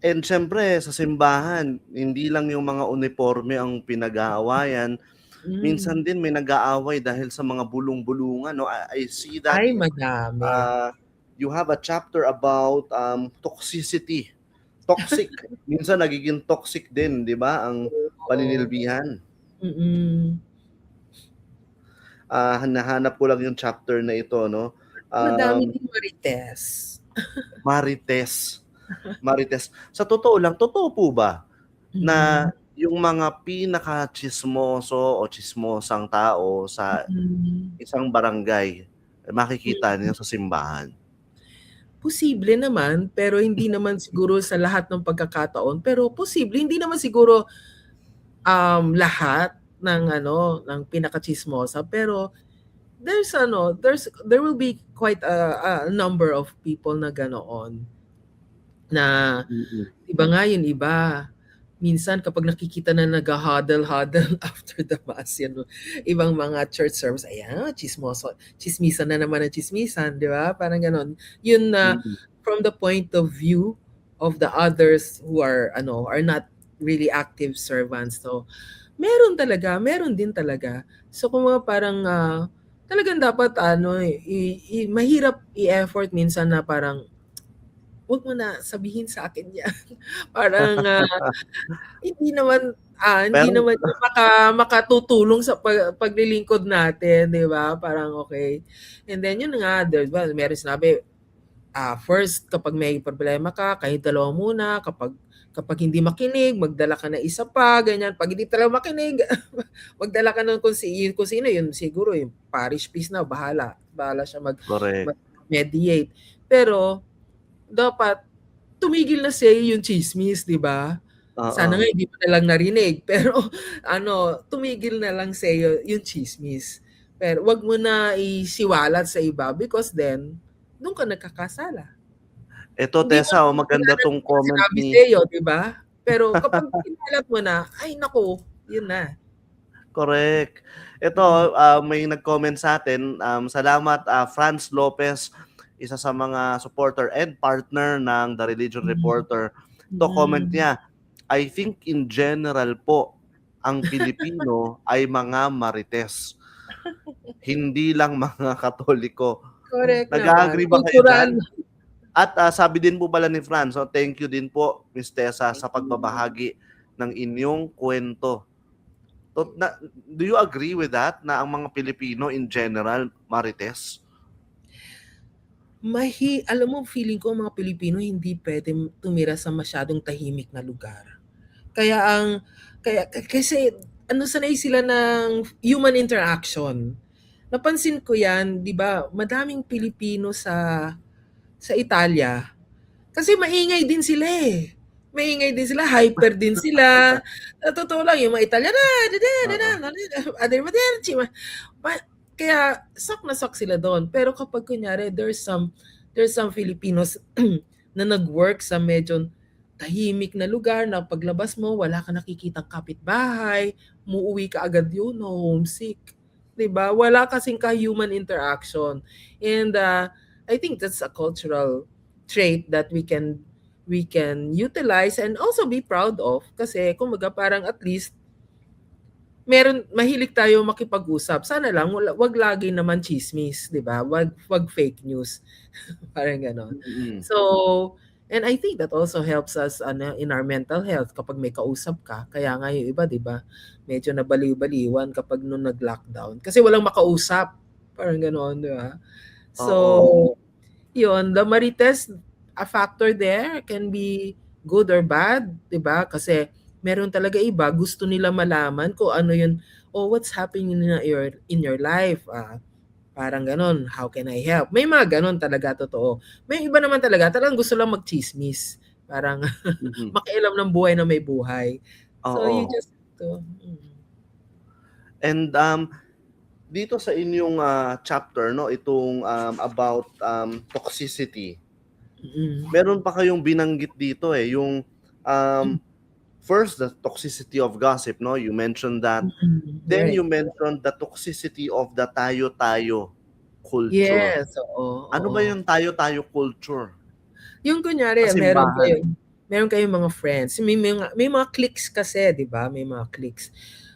And siyempre sa simbahan, hindi lang yung mga uniporme ang pinag-aawayan. Mm. Minsan din may nag-aaway dahil sa mga bulong-bulungan, no? I see that Ay, madami. uh, you have a chapter about toxicity. Toxic. Minsan nagiging toxic din, 'di ba, ang Oo. paninilbihan. Mm. Hinahanap ko lang yung chapter na ito, no. Madami Um, din marites. Marites. Marites. Sa totoo lang, totoo po ba Mm. na yung mga pinaka-tsismoso o tsismosang tao sa Mm. isang barangay, makikita Mm. niyo sa simbahan? Posible naman, pero hindi naman siguro sa lahat ng pagkakataon. Pero posible, hindi naman siguro lahat. ng pinakachismosa, pero there will be quite a number of people na ganoon na Mm. iba nga yun, iba. Minsan kapag nakikita na nag-huddle after the mass, yan, ibang mga church service, ayan, chismisan na naman ang chismisan, di ba? Parang ganon. Yun na Mm. from the point of view of the others who are not really active servants. So, meron din talaga. So, kung mga parang talagang dapat mahirap i-effort minsan na parang wag mo na sabihin sa akin yan. Parang hindi Pero naman yun makatutulong sa paglilingkod natin, 'di ba? Parang okay. And then yun nga, meron sinabi, first kapag may problema ka, kayo dalawa muna, kapag hindi makinig, magdala ka na isa pa, ganyan. Pag hindi talaga makinig, magdala ka ng kung sino yun, siguro yung parish priest na bahala siya correct. mediate. Pero dapat tumigil na sa'yo yung chismis, 'di ba? Sana nga Oo. hindi mo na lang narinig, pero tumigil na lang sa'yo yung chismis. Pero 'wag mo na isiwalat sa iba because then do'n ka nagkakasala. Ito Hindi mo Tessa, naman maganda kasalanan 'tong kung walang comment sinabi ni sa'yo, 'di ba? Pero kapag kinalat mo na, ay naku, yun na. correct. Mm. Ito, may nag-comment sa'tin, salamat, Franz Lopez, isa sa mga supporter and partner ng The Religion Mm. Reporter. Ito comment Mm. niya, "I think in general po, ang Pilipino ay mga marites, hindi lang mga Katoliko." Correct naman, Nag-a-agree ba kayo kultural. diyan? At, sabi din po pala ni Franz, thank you din po Miss Tessa Thank sa you. pagbabahagi ng inyong kuwento. Do you agree with that na ang mga Pilipino in general marites? Alam mo, feeling ko ang mga Pilipino hindi puwedeng tumira sa masyadong tahimik na lugar. Kaya kasi sanay sila ng human interaction. Napansin ko 'yan, 'di ba, madaming Pilipino sa Italia, kasi maingay din sila, eh. Maingay din sila, hyper din sila. Sa totoo lang yung mga Italyan, Oo. arrivederci, ma kaya sak na sak sila do'n. Pero kapag kunyari there's some Filipinos na nag-work sa medyo tahimik na lugar na paglabas mo wala kang nakikitang kapitbahay, umuuwi ka agad yun, homesick. 'Di ba? Wala kasing ka-human interaction. And I think that's a cultural trait that we can utilize and also be proud of, kasi kumbaga parang at least mahilig tayo makipag-usap. Sana lang wag lagi naman tsismis, 'di ba? Wag fake news, parang gano'n. Mm. So, and I think that also helps us in our mental health kapag may kausap ka. Kaya nga yung iba, 'di ba, medyo nabaliw-baliwan kapag nung nag-lockdown kasi walang makausap, parang gano'n, 'di ba? So, Oo. yun, the marites, a factor there can be good or bad, 'di ba? Kasi meron talaga iba gusto nila malaman kung ano yun, "Oh, what's happening in your life?" Parang gano'n, "How can I help?" May mga gano'n talaga, totoo. May iba naman talagang gusto lang magtsismis, parang Mhm. makialam ng buhay na may buhay. So, you Oo. just to And, dito sa inyong, chapter 'no, itong, about, toxicity, mm, meron pa kayong binanggit dito, yung, um, mm, first, the toxicity of gossip 'no, you mentioned that. Then right. you mentioned the toxicity of the tayo-tayo culture. Yes, oo, Ano oo. ba yung tayo-tayo culture? Yung kunyari Sa simbahan? meron kayong mga friends, may mga cliques kasi, 'di ba? May mga cliques.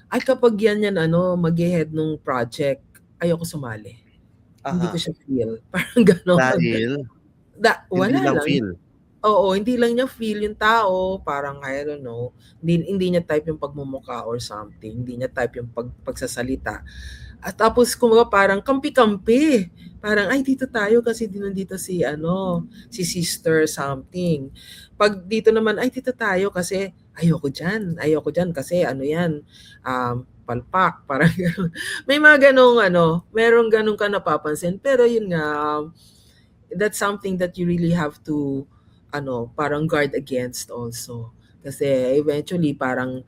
Ay kapag yan maghe-head nung project, ayoko sumali. Hindi ko Aha. siya feel, parang gano'n. Dahil hindi Wala lang lang. feel. Oo, hindi lang niya feel yung tao, parang I don't know, hindi niya type yung pagmumukha or something, hindi niya type yung pagsasalita. At tapos kumbaga parang kampi-kampi. Parang, "Ay dito tayo kasi nandito si sister something." 'Pag dito naman, "Ay dito tayo kasi ayoko diyan kasi ano 'yan, palpak." Parang gano'n. May mga gano'ng merong gano'n ka napapansin. Pero yun nga, that's something that you really have to parang guard against also. Kasi eventually parang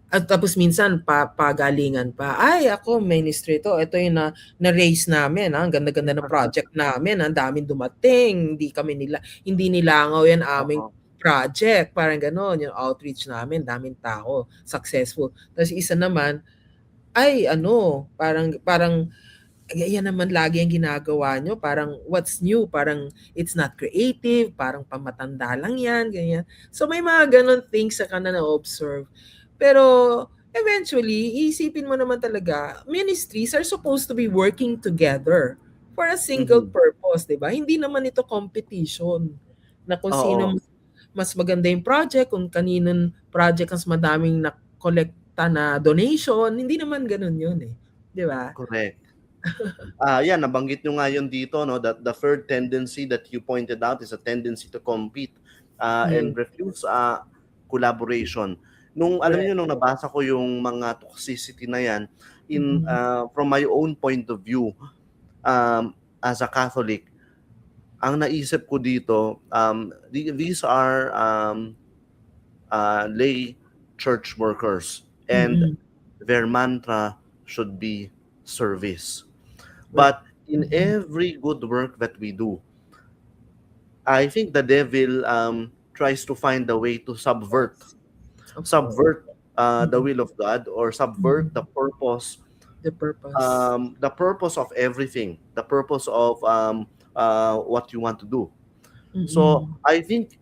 At tapos minsan pagalingan pa, "Ay ako ministry 'to, ito yung na-raise namin, ang ganda-ganda ng project namin, ang daming dumating, hindi nilangaw yan aming Oo. project." Parang gano'n, yung outreach namin daming tao, successful. Tapos isa naman, ay ano, parang parang yan naman lagi ang ginagawa niyo, parang what's new, parang it's not creative, parang pamatanda lang yan, ganyan. So may mga gano'n things ka na na-observe. Pero eventually, iisipin mo naman talaga, ministries are supposed to be working together for a single Mhm. purpose, 'di ba? Hindi naman ito competition na kung sino Oo. mas maganda yung project, kung kaninong project mas madaming nakolekta na donation, hindi naman gano'n yun eh, 'di ba? Correct. Yan nabanggit niyo nga yun dito 'no, that the third tendency that you pointed out is a tendency to compete, and Mm, refuse, collaboration. Alam niyo correct. nung nabasa ko yung mga toxicity na yan Mm, from my own point of view, as a Catholic, ang naisip ko dito, these are, lay church workers, and mm, their mantra should be service. right. But in Mm, every good work that we do, I think the devil tries to find a way to subvert yes, of course. subvert the Mm, will of God, or subvert mm, the purpose. the purpose of everything, the purpose of what you want to do. So Mm, I think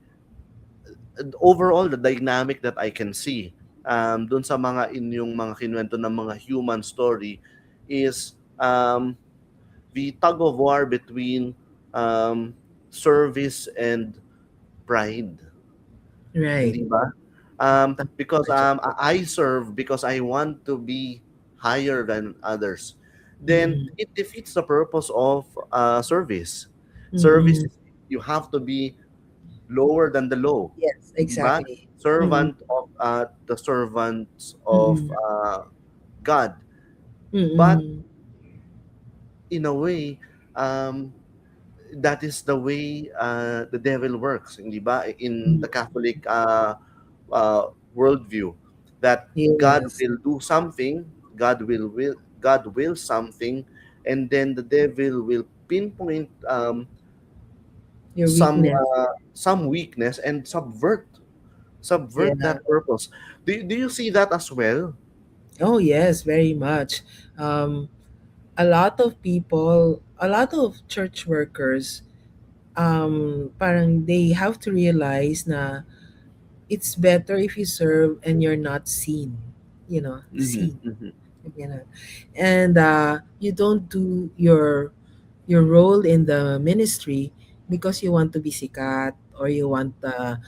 overall the dynamic that I can see dun sa mga inyong mga kinuwento ng mga human story is the tug of war between um, service and pride, right. hindi ba? Tama Because ka diyan. I serve because I want to be higher than others. Then Mm, it defeats the purpose of service. Service mm. is you have to be lower than the low, Yes, hindi ba? exactly. Mm, Servant of the servants of mm, God. But mm, in a way, um, that is the way the devil works, hindi ba? In the mm. Catholic worldview, that God Yes, will do something, God will something, and then the devil will pinpoint your weakness. some weakness and subvert Yeah. that purpose. Do you see that as well? Oh, yes, very much. Um, a lot of people, a lot of church workers, parang they have to realize na it's better if you serve and you're not seen, Mhm, seen. mhm, You know, and you don't do your role in the ministry because you want to be sikat, or you want the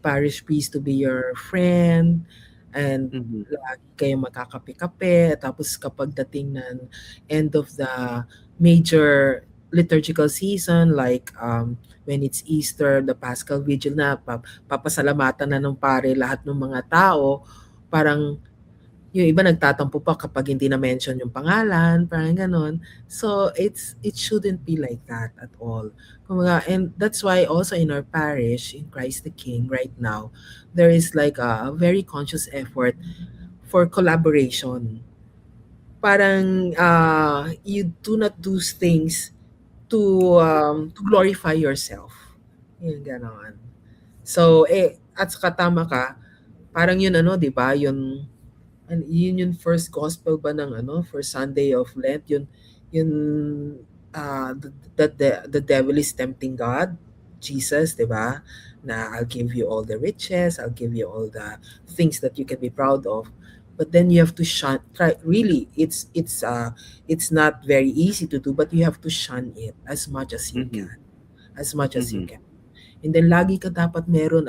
parish priest to be your friend, and mhm, lagi kayong magkakape-kape, tapos kapag dating ng end of the major liturgical season, like when it's Easter, the Paschal Vigil na, papasalamatan na ng pare lahat ng mga tao, parang yung iba nagtatampo pa kapag hindi na-mention yung pangalan, parang gano'n. So, it shouldn't be like that at all. Kumbaga, and that's why also in our parish, in Christ the King, right now, there is like a very conscious effort for collaboration. Parang you do not do things to glorify yourself. Yung gano'n. So, at saka tama ka, parang yun ano, 'di ba, yun yung first gospel ba ng first Sunday of Lent, yun the devil is tempting God, Jesus, 'di ba? Na I'll give you all the riches, I'll give you all the things that you can be proud of. But then you have to shun, try, really, it's not very easy to do, but you have to shun it as much as you mhm, can. As much as you mhm, can. And then lagi ka dapat meron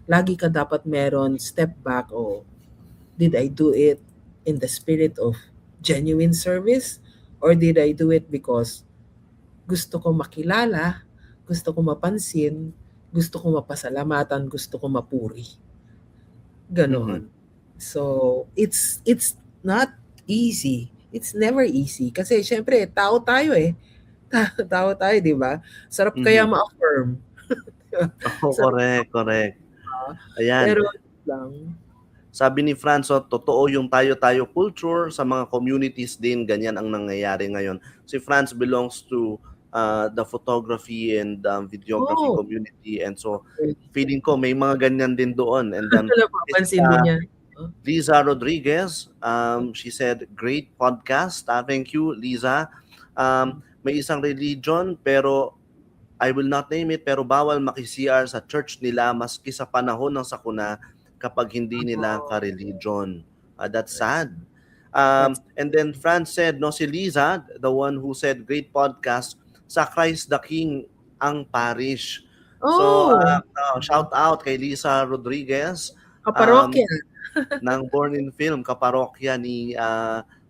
lagi ka dapat meron step back, o did I do it in the spirit of genuine service, or did I do it because gusto ko makilala, gusto ko mapansin, gusto ko mapasalamatan, gusto ko mapuri. mhm, Ganoon. So, it's not easy. It's never easy kasi syempre tao tayo eh. Tao tayo, 'di ba? Sarap kaya mhm. ma-affirm. Oo, Sarap correct, correct. Ayan. pero lang. Sabi ni Franz, totoo yung tayo-tayo culture sa mga communities din, ganyan ang nangyayari ngayon. Si Franz belongs to the photography and videography Oh, community, and so okay. feeling ko may mga ganyan din doon. And then this, Napapansin din niya. Oh, Liza Rodriguez, she said, great podcast. Thank you, Liza. May isang religion pero I will not name it, pero bawal maki-CR sa church nila maski sa panahon ng sakuna kapag hindi nila oh, ka-religion. That's that's sad. that's And then Franz said, no, si Liza, the one who said, great podcast, sa Christ the King ang parish. So, oh, shout out kay Liza Rodriguez, um, kaparokya. ng Born in Film, kaparokya ni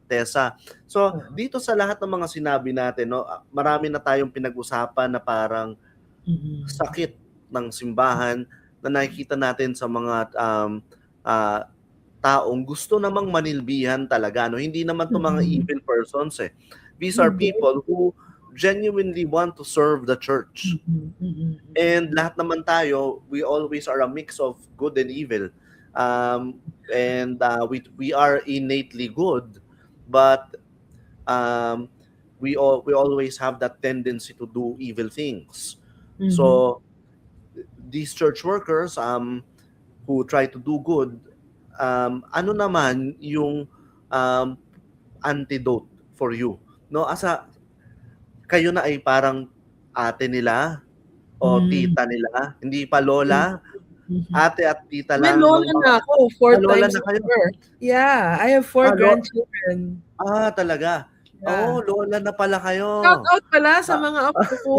Tessa. So, Oo. dito sa lahat ng mga sinabi natin, no, marami na tayong pinag-usapan na parang Mm. sakit ng simbahan na nakikita natin sa mga taong gusto namang manilbihan talaga. No? Hindi naman to mga Mm. evil persons eh. These are Hindi. people who genuinely want to serve the church. Mm, mm, And lahat naman tayo, we always are a mix of good and evil. And we are innately good, but um, we always have that tendency to do evil things. mhm. So these church workers who try to do good, ano naman yung um, antidote for you? No, asa kayo na ay parang ate nila o Hmm, tita nila, hindi pa mm, lola, mhm. ate at tita May lang nung lola mga na ako, 4 lola times na kayo. over. Yeah, I have 4 Ah, lo grandchildren. Talaga. Yeah. Lola na pala kayo. Shout out pala sa Ah, mga apo ko,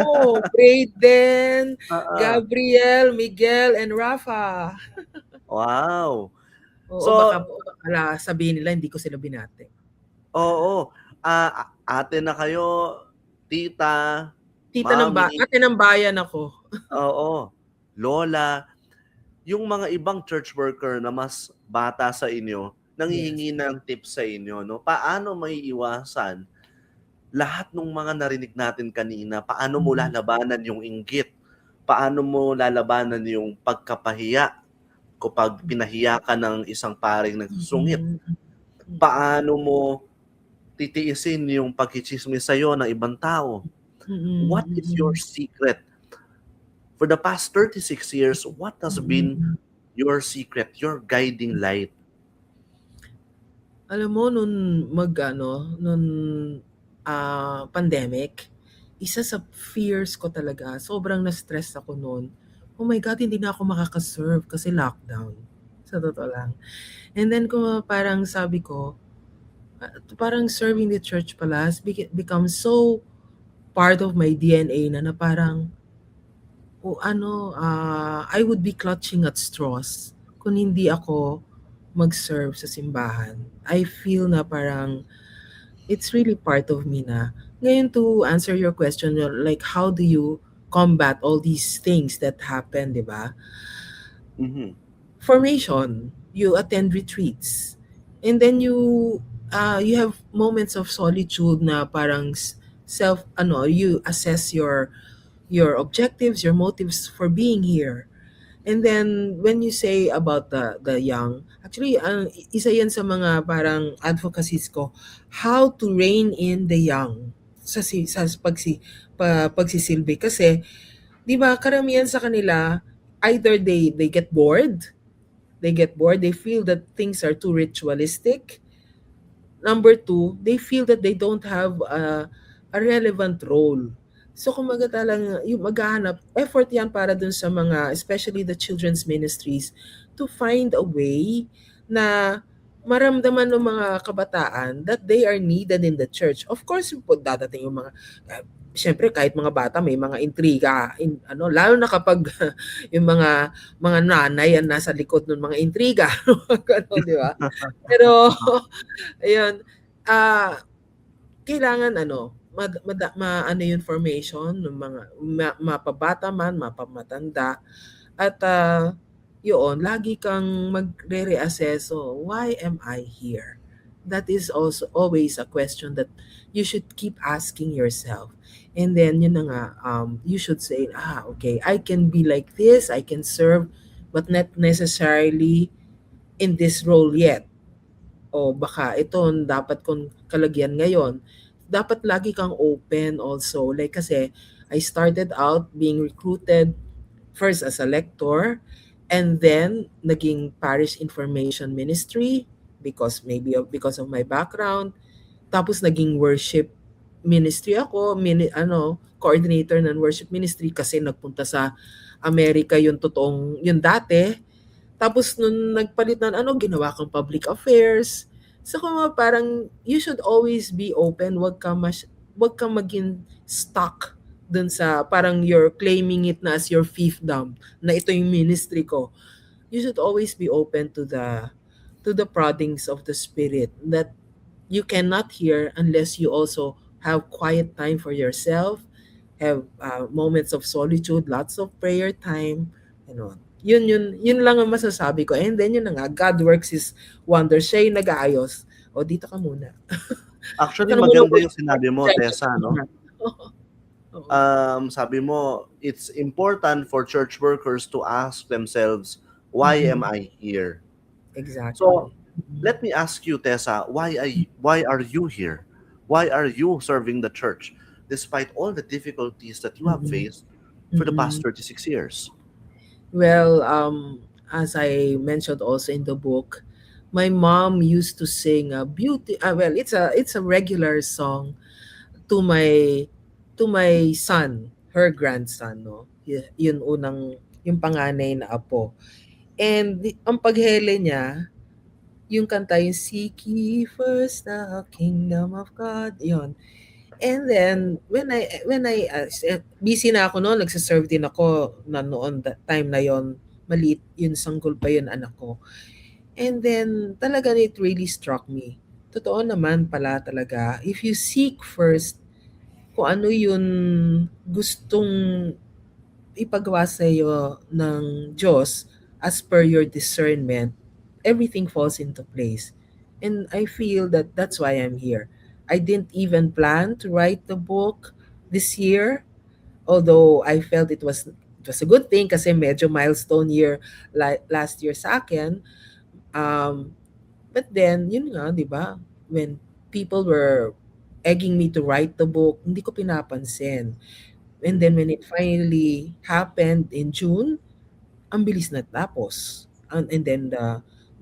Brayden, oo. Gabriel, Miguel, and Rafa. Wow. Oo, So, baka sabihin nila hindi ko sila binati. oo, ate na kayo, tita, mami, Ate ng bayan ako. oo, lola, yung mga ibang church worker na mas bata sa inyo, Yes. nanghihingi ng tips sa inyo, no? Paano maiiwasan lahat ng mga narinig natin kanina? Paano mo Mhm. lalabanan yung inggit? Paano mo lalabanan yung pagkapahiya kapag pinahiya ka ng isang paring nagsusungit? Mm, mm, Paano mo titiisin yung pagchichismis sa'yo ng ibang tao? mm, What is your mm, secret? For the past 36 years, what has been mm. your secret, your guiding light? Alam mo nun pandemic, isa sa fears ko talaga, sobrang na-stress ako nun. Oh my God, hindi na ako makaka-serve kasi lockdown. Sa totoo lang. And then kung parang sabi ko, parang serving the church pala has become so part of my DNA na parang I would be clutching at straws kung hindi ako mag-serve sa simbahan. I feel na parang it's really part of me na. Ngayon, to answer your question, like how do you combat all these things that happen, di ba? Mhm. Formation, you attend retreats, and then you have moments of solitude na parang you assess your objectives, your motives for being here. And then when you say about the young, actually isa yan sa mga parang advocacies ko, how to rein in the young sa pagsisilbi kasi 'di ba karamihan sa kanila either they get bored, they feel that things are too ritualistic. Number two, they feel that they don't have a relevant role. So kumaga talagang yung maghahanap, effort yan para dun sa mga, especially the children's ministries, to find a way na maramdaman ng mga kabataan that they are needed in the church. Of course, pag dadating yung mga, syempre kahit mga bata may mga intriga, lalo na kapag yung mga nanay ang nasa likod ng mga intriga, gano'n, di ba? Pero ayun, kailangan maano yung formation ng mga mapabata man, mapamatanda at, yun lagi kang magre-reassess, "So, why am I here?" That is also always a question that you should keep asking yourself. And then yun na nga, you should say, "Okay, I can be like this, I can serve, but not necessarily in this role yet. O baka ito ang dapat kong kalagyan ngayon. Dapat lagi kang open also. Like kasi I started out being recruited first as a lector, and then naging parish information ministry because maybe because of my background. Tapos naging worship ministry ako, coordinator ng worship ministry kasi nagpunta sa Amerika yung totoong, yung dati. Tapos nung nagpalit ng ginawa kang public affairs. So kung parang you should always be open, wag kang maging stuck dun sa parang you're claiming it na as your fiefdom, na ito yung ministry ko. You should always be open to the proddings of the spirit that you cannot hear unless you also have quiet time for yourself, have moments of solitude, lots of prayer time, yun lang ang masasabi ko. And then yun na nga, God works His wonders. Siya yung nag-aayos. O, dito ka muna. Actually, Ka na muna maganda yung sinabi mo, Tessa, no? Oo. Sabi mo, it's important for church workers to ask themselves, why am I here? Exactly. So, let me ask you, Tessa, why are you here? Why are you serving the church despite all the difficulties that you have faced for the past 36 years? Well, as I mentioned also in the book, my mom used to sing a beauty. Well, it's a regular song to my son, her grandson, no. Yun unang yung panganay na apo. And ang paghele niya, yung kanta yung Seek ye first the kingdom of God. Yun. And then busy na ako noon, nagse-serve din ako na noon that time na yon, maliit yun, sanggol pa yun anak ko. And then talaga it really struck me. Totoo naman pala talaga, if you seek first kung ano yun gustong ipagawa sa iyo ng Diyos as per your discernment, everything falls into place. And I feel that that's why I'm here. I didn't even plan to write the book this year, although I felt it was a good thing kasi medyo milestone year last year sa akin. But then, yun nga, di ba? When people were egging me to write the book, hindi ko pinapansin. And then when it finally happened in June, ang bilis na tapos. And then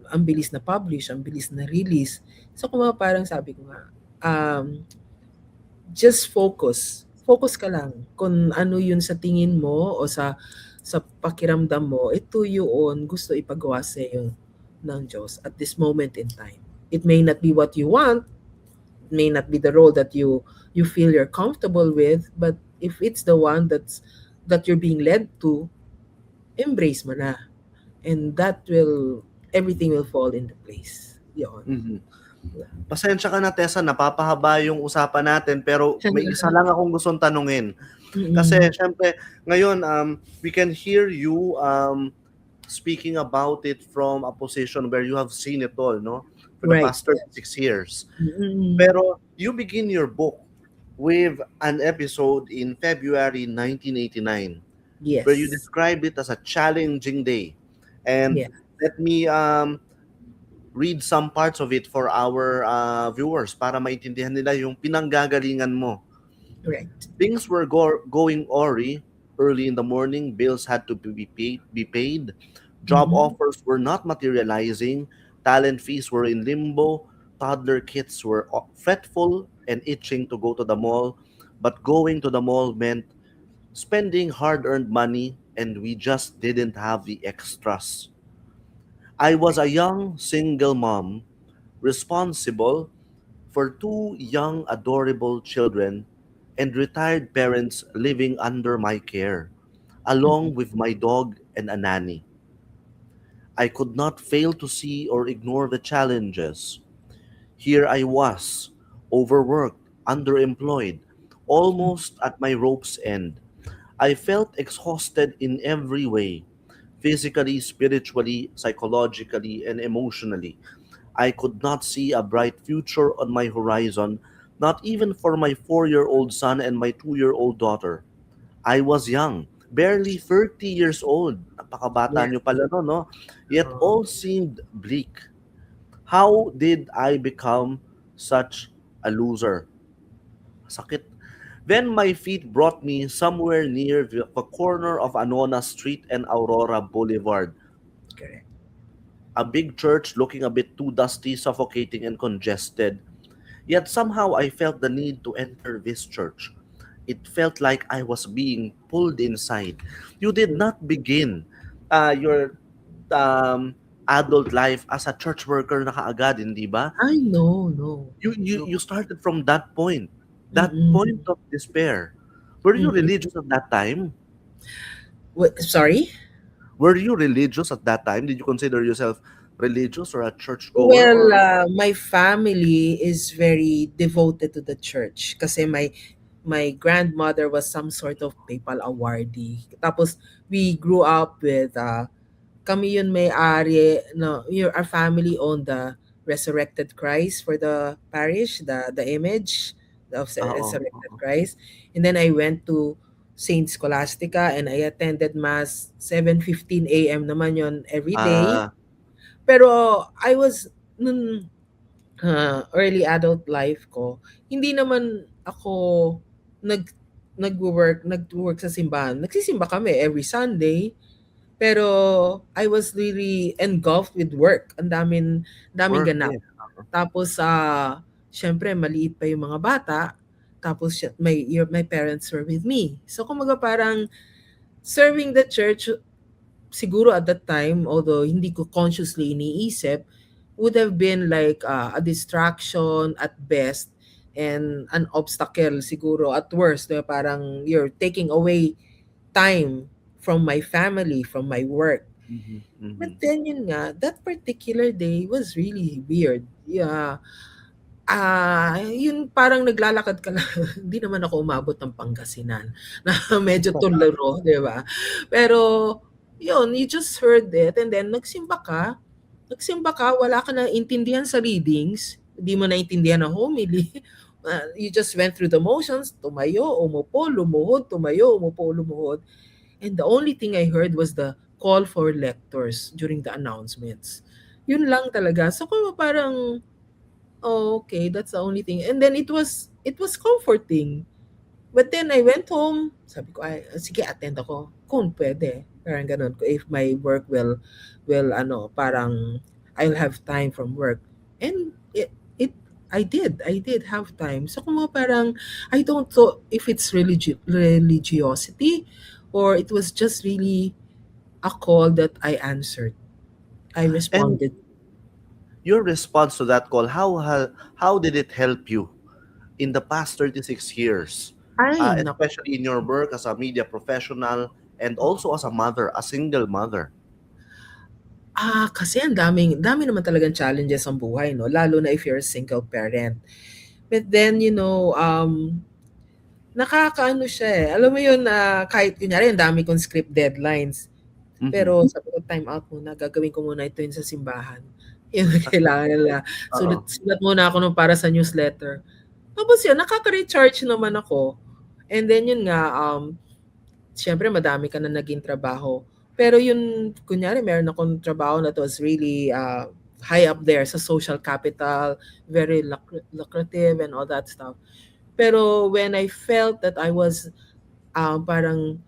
ang bilis na publish, ang bilis na release. So kung parang sabi ko nga, just focus. Focus ka lang kung ano yun sa tingin mo o sa pakiramdam mo, ito yun gusto ipagawa sa iyo ng Diyos at this moment in time. It may not be what you want, it may not be the role that you feel you're comfortable with, but if it's the one that you're being led to, embrace mo na. And everything will fall into place. Yun. Mhm. Pasensya ka na, Tessa, napapahaba yung usapan natin, pero may isa lang akong gustong tanungin. Kasi syempre, ngayon, we can hear you speaking about it from a position where you have seen it all, no? For the Right. past 36 years. Mm-mm. Pero you begin your book with an episode in February 1989 Yes. where you described it as a challenging day. And Yeah. let me read some parts of it for our viewers para maintindihan nila yung pinanggagalingan mo. Right. Things were going awry. Early in the morning, bills had to be paid. Job offers were not materializing. Talent fees were in limbo. Toddler kids were fretful and itching to go to the mall. But going to the mall meant spending hard-earned money, and we just didn't have the extras. I was a young single mom, responsible for two young, adorable children, and retired parents living under my care, along with my dog and a nanny. I could not fail to see or ignore the challenges. Here I was, overworked, underemployed, almost at my rope's end. I felt exhausted in every way, physically, spiritually, psychologically, and emotionally. I could not see a bright future on my horizon, not even for my 4-year-old son and my 2-year-old daughter. I was young, barely 30 years old. napakabata Yeah. niyo pala no'n 'no? Yet Oo. all seemed bleak. How did I become such a loser? Sakit. Then my feet brought me somewhere near the corner of Anona Street and Aurora Boulevard. Correct. A big church looking a bit too dusty, suffocating, and congested. Yet somehow I felt the need to enter this church. It felt like I was being pulled inside. You did Mm. not begin your adult life as a church worker na kaagad, hindi ba? Ay, no, no, no. You started from that point Mm-mm. of despair. Were you Mm-mm. religious at that time? Sorry? Were you religious at that time? Did you consider yourself religious or a churchgoer Well, or my family is very devoted to the church kasi my grandmother was some sort of papal awardee. Tapos we grew up with kami yun may-ari, no, our family owned the resurrected Christ for the parish, the image of the oo, resurrected oo. Christ. And then I went to Saint Scholastica and I attended mass 7:15 a.m. naman yon every day. Ah, Pero I was nun early adult life ko, hindi naman ako nag nagwo-work sa simbahan. Nagsisimba kami every Sunday, pero I was really engulfed with work. Daming work ganap. din. Tapos syempre maliit pa yung mga bata. Tapos my parents were with me. So kumaga parang serving the church siguro at that time, although hindi ko consciously iniisip, would have been like a distraction at best and an obstacle siguro at worst. Diba? Parang you're taking away time from my family, from my work. Mhm, But mhm. then yun nga, that particular day was really weird. Yeah. Yun parang naglalakad ka lang. Hindi naman ako umabot ng Pangasinan na medyo tularo, 'di ba? Pero yun, you just heard it and then nagsimba ka, wala ka na intindihan sa readings, hindi mo naintindihan ang homily. You just went through the motions, tumayo, umupo, lumuhod, tumayo, umupo, lumuhod. And the only thing I heard was the call for lectors during the announcements. Yun lang talaga. So kung parang, oh, okay, that's the only thing. And then it was comforting. But then I went home, sabi ko, ay, sige, attend ako. Kung pwede. Parang ganun. If my work parang I'll have time from work. And I did have time. So kung parang, I don't know if it's religiosity or it was just really a call that I answered. I And responded. your response to that call, how did it help you in the past 36 years? Ay, naku. Especially in your work as a media professional and also as a mother, a single mother. Kasi dami naman talagang challenges ang buhay, no? Lalo na if you're a single parent. But then, nakakaano siya eh. Alam mo yun na kahit kunyari, ang dami kong script deadlines. Mhm. Pero sabi ko, time out muna. Gagawin ko muna ito yun sa simbahan. Yun ang kailangan nila. Oo. Sulat muna ako nung para sa newsletter. Tapos yun, nakaka-recharge naman ako. And then yun nga, siyempre madami ka na naging trabaho. Pero yun, kunyari meron akong trabaho na to was really high up there sa social capital, very lucrative and all that stuff. Pero when I felt that I was parang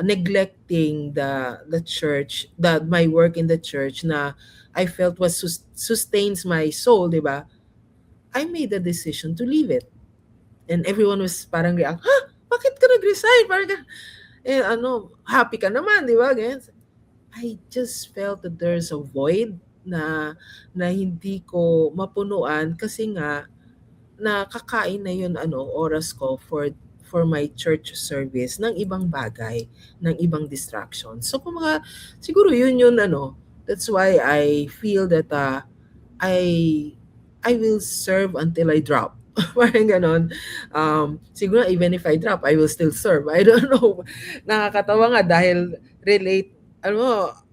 neglecting the church, my work in the church na I felt was sustains my soul, di ba? I made the decision to leave it. And everyone was parang react, ha? Bakit ka nag-resign? Parang, happy ka naman, di ba? Ganyan. I just felt that there's a void na hindi ko mapunuan kasi nga nakakain na yun oras ko for my church service ng ibang bagay, ng ibang distraction. So kumaga siguro yun that's why I feel that I I will serve until I drop. Parang ganon. Siguro even if I drop, I will still serve. I don't know. Nakakatawa nga dahil relate,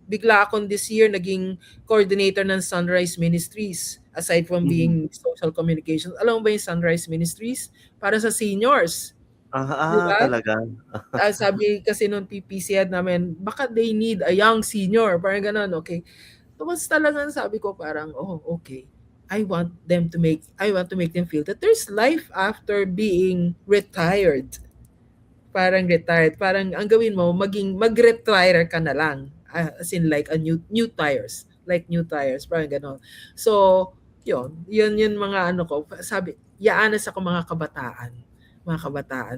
bigla akong this year naging coordinator ng Sunrise Ministries aside from Mhm. being social communications. Alam mo ba yung Sunrise Ministries? Para sa seniors. 'di ba? Talaga? Sabi kasi nung PPC head namin, baka they need a young senior, parang gano'n, okay. Tapos talagang sabi ko parang, "Oh, okay. I want to make them feel that there's life after being retired." Parang retired, parang ang gawin mo mag-retire ka na lang, as in like a new tires, like new tires, parang gano'n. So, yun mga ano ko, sabi yaanes ako mga kabataan.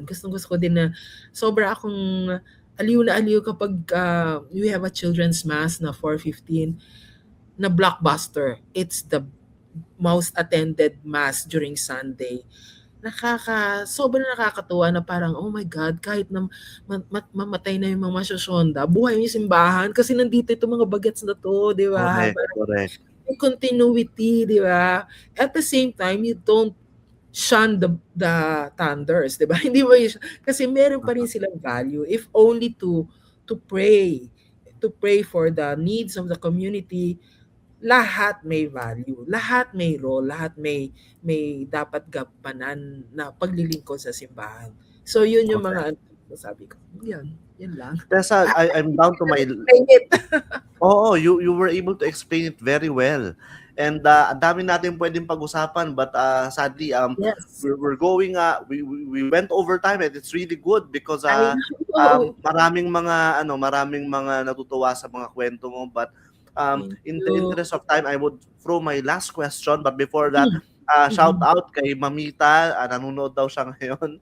Gustong-gusto ko din na sobra akong aliw na aliw kapag, we have a children's mass na 4:15 na blockbuster. It's the most attended mass during Sunday. Sobrang nakakatuwa na parang, oh my God, kahit na mamatay na yung mga masosyonda, buhay yung simbahan kasi nandito itong mga bagets na to, di ba? Correct, Parang correct. may continuity, di ba? At the same time, you don't shun the thunders, di ba? Hindi mo kasi meron pa rin silang value if only to pray for the needs of the community. Lahat may value, lahat may role, lahat may dapat gampanan na paglilingkod sa simbahan. So yun yung Correct. mga ano, sabi ko. Yun lang. Tessa, I'm down to my... Explain it. Oo, you were able to explain it very well. And ang dami natin pwedeng pag-usapan, but sadly Yes. we're going we went over time, and it's really good because I know. maraming mga natutuwa sa mga kwento mo, but Thank in the you. interest of time, I would throw my last question, but before that, Mm, shout mm, out kay Mamita, nanonood daw siya ngayon.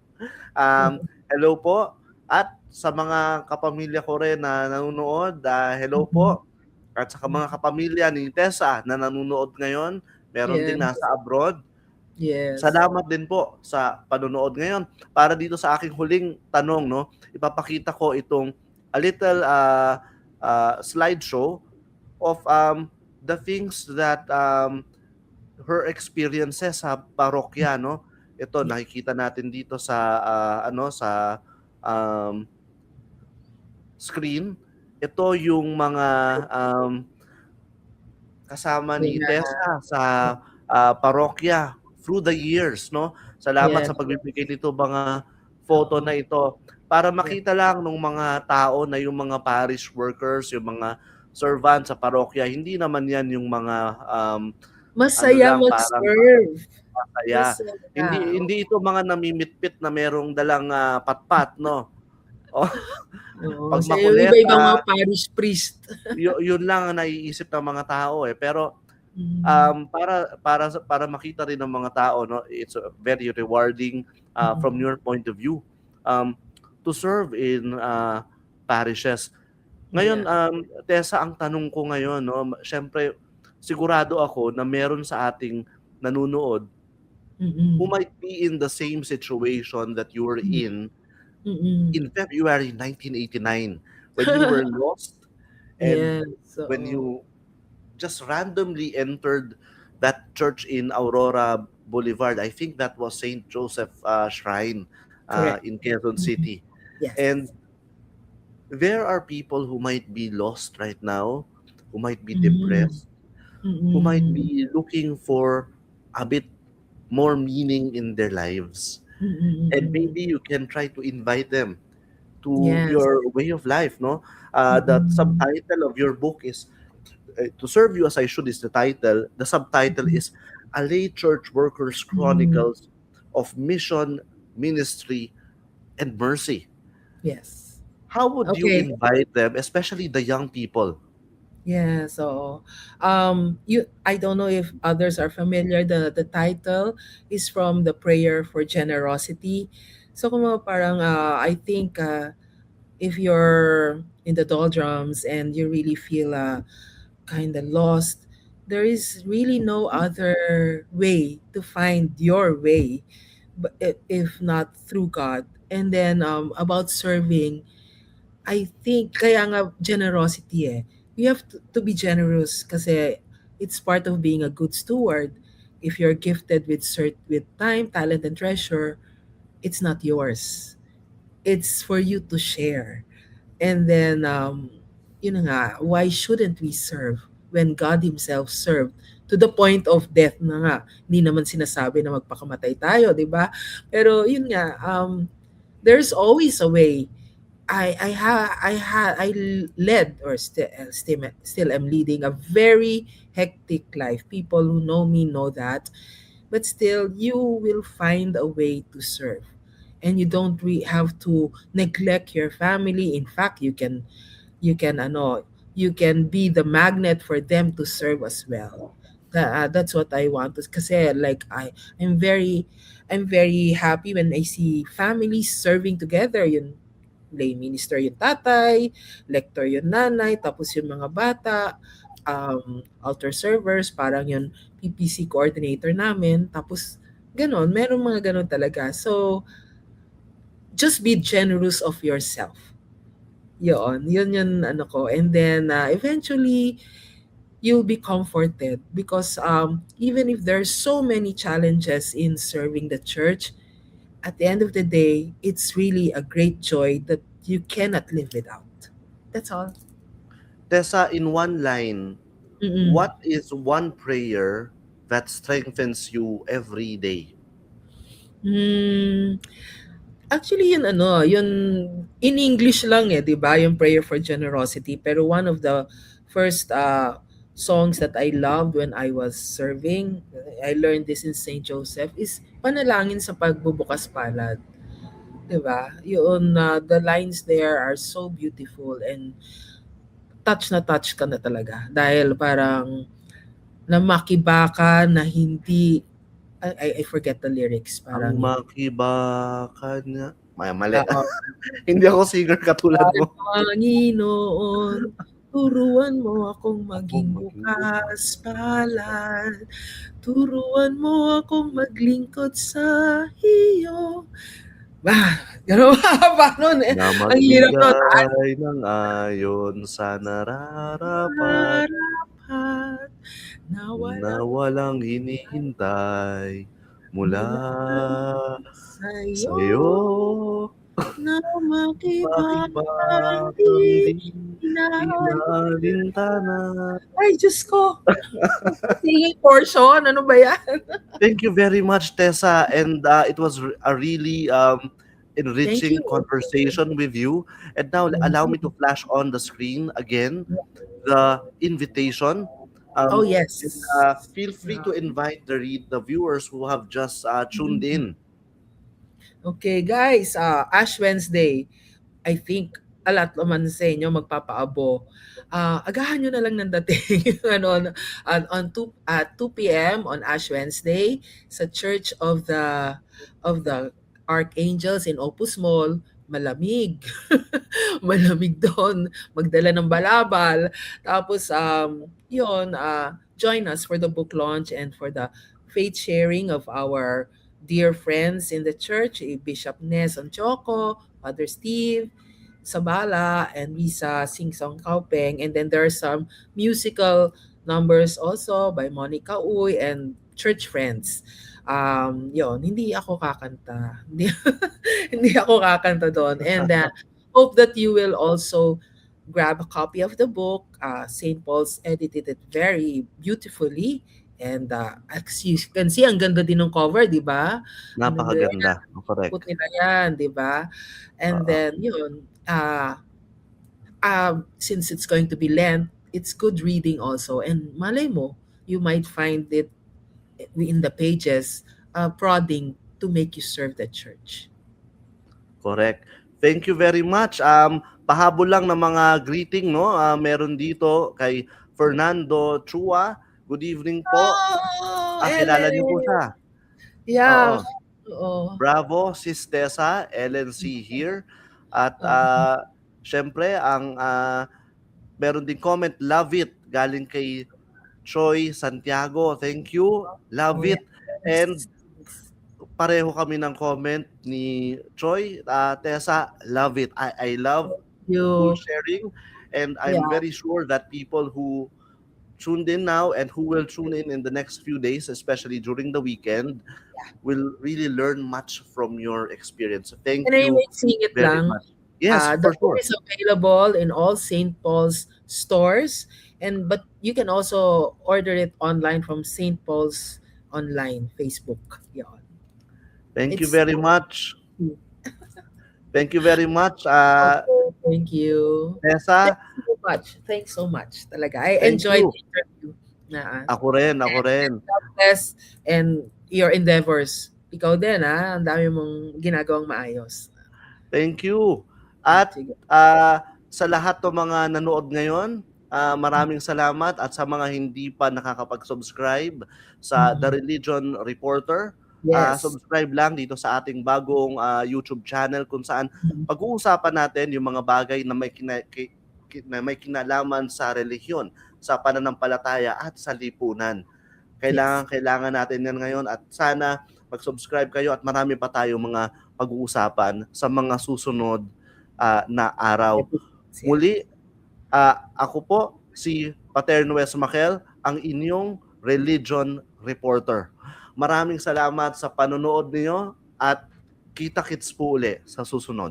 mm, Hello po. At sa mga kapamilya ko rin na nanonood, hello mm, po. At sa mm. mga kapamilya ni Tessa na nanonood ngayon, meron ding Yes. nasa abroad. Yes. Salamat din po sa panonood ngayon. Para dito sa aking huling tanong, no, ipapakita ko itong a little slideshow of the things that her experiences sa parokya, no. Ito Yeah. nakikita natin dito sa sa um, screen. Ito yung mga kasama ni Yeah. Tessa sa parokya through the years, no. Salamat Yes. sa pagbibigay nito mga photo Oo. na ito para Yes. makita lang ng mga tao na yung mga parish workers, yung mga servants sa parokya, hindi naman yan yung mga ano Masaya lang, parang mag-serve. masaya. Masaya. Hindi hindi ito mga namimitpit na merong dalang patpat, no. Oh, Oo, pag sa iba-ibang makuleta, mga parish priest. yun lang ang naiisip ng mga tao eh. Pero Mm, para makita rin ng mga tao, no, it's very rewarding from mm. your point of view um, to serve in parishes. Ngayon, Yeah. Tessa, ang tanong ko ngayon, no, syempre sigurado ako na meron sa ating nanunood who Mm, might be in the same situation that you were mm, mm. in February 1989 when you were lost, and Yes, when oo. you just randomly entered that church in Aurora Boulevard. I think that was St. Joseph Shrine Correct. in Quezon Mm. City. And Yes. there are people who might be lost right now, who might be Mm, depressed, who might mm, be looking for a bit more meaning in their lives. And mm. maybe you can try to invite them to Yes. your way of life, no? The Mm, subtitle of your book is To Serve You As I Should is the title. The subtitle mm, is A Lay Church Worker's mm. Chronicles of Mission, Ministry, and Mercy. Yes. How would you Okay. invite them, especially the young people? Yeah, so I don't know if others are familiar. The title is from the prayer for generosity. So kung mga parang I think if you're in the doldrums and you really feel kind of lost, there is really no other way to find your way, but if not through God. And then about serving, I think kaya nga generosity eh. You have to be generous kasi it's part of being a good steward. If you're gifted with time, talent, and treasure, it's not yours. It's for you to share. And then, yun na nga, why shouldn't we serve when God Himself served to the point of death na nga? Hindi naman sinasabi na magpakamatay tayo, di ba? Pero yun nga, There's always a way. I led, or still am leading a very hectic life. People who know me know that, but still you will find a way to serve, and you don't have to neglect your family. In fact, you can be the magnet for them to serve as well. That's what I want to, kasi like I'm very happy when I see families serving together. Yun, lay minister yung tatay, lector yung nanay, tapos yung mga bata, altar servers, parang yung PPC coordinator namin, tapos ganon, meron mga ganon talaga. So, just be generous of yourself. Yun yung ano ko. And then, eventually, you'll be comforted because even if there's so many challenges in serving the church, at the end of the day, it's really a great joy that you cannot live without. That's all. Tessa, in one line, Mm-mm. what is one prayer that strengthens you every day? Hmm. Actually, yun yun in English lang eh, 'di ba? Yung Prayer for Generosity. Pero one of the first songs that I loved when I was serving, I learned this in St. Joseph, is Panalangin sa Pagbubukas Palad. 'Di ba? Yun, the lines there are so beautiful, and touch na touch ka na talaga dahil parang namakibaka na hindi, I forget the lyrics, Ang parang yung makibaka niya mali. oo. Hindi ako singer katulad mo. Panginoon, turuan mo akong Akong maging maging bukas. bukas palad. Turuan mo akong maglingkod sa iyo. Gano'n mahaba nun eh. Na Ang hirap nun. magbigay ng ayon sa nararapat Nararapat na na walang walang hinihintay mula mula sa'yo sa'yo. na makibakang Makibakang di di inaalintana. inaalintana. Ay, Diyos ko! Singing portion? Ano ba yan? Thank you very much, Tessa, and it was a really Thank enriching you. conversation with you. And now, allow me to flash on the screen again the invitation. Oh, And, yes. feel free to invite the viewers who have just tuned in. Okay, guys, Ash Wednesday, I think a lot naman sa inyo magpapaabo. Agahan nyo na lang ng dating on 2 p.m. on Ash Wednesday sa Church of the Archangels in Opus Mall. Malamig. Malamig doon. Magdala ng balabal. Tapos, join us for the book launch and for the faith sharing of our dear friends in the church, Bishop Nes Onchoco, Father Steve Sabala, and Lisa Singsong Kaupeng. And then there are some musical numbers also by Monica Uy and church friends. Hindi ako kakanta. Hindi ako kakanta doon. And hope that you will also grab a copy of the book. St. Paul's edited it very beautifully. And as you can see, ang ganda din ng cover, di ba? Ang ganda yan. Napakaganda. Correct. Put nila yan, di ba? And Oo. then, since it's going to be Lent, it's good reading also. And malay mo, you might find it in the pages prodding to make you serve the church. Correct. Thank you very much. Pahabol lang ng mga greeting, no? Meron dito kay Fernando Chua. Good evening po. Kilala niyo po Ellen! siya. Yeah. Oo. Oo. Bravo, Sis Tessa, LNC here. At syempre, meron din comment, love it, galing kay Choi Santiago. Thank you. Love it. And pareho kami ng comment ni Choi. Tessa, love it. I love full You. sharing. And I'm very sure that people who tuned in now and who will tune in the next few days, especially during the weekend, will really learn much from your experience. Thank Can I you sing it very lang? much. Yes, The for book sure. is available in all St. Paul's stores, but you can also order it online from St. Paul's online Facebook. Yan. Thank you It's very much. Thank you very much, Okay, thank you. Tessa. Thanks so much. Thanks so much. Talaga. I Thank enjoyed you. the interview. Na, Ako rin, ako rin. God bless and your endeavors. Ikaw din, ha? Ang dami mong ginagawang maayos. Thank you. At Sige. sa lahat ng mga nanood ngayon, maraming salamat at sa mga hindi pa nakakapag-subscribe sa The Religion Reporter, Yes. subscribe lang dito sa ating bagong YouTube channel kung saan pag-uusapan natin yung mga bagay na may kinalaman sa relihiyon, sa pananampalataya at sa lipunan. Kailangan natin yan ngayon at sana mag-subscribe kayo at marami pa tayong mga pag-uusapan sa mga susunod na araw. Muli, ako po si Pater Nuez Maquel, ang inyong religion reporter. Maraming salamat sa panonood niyo at kita-kits po uli sa susunod.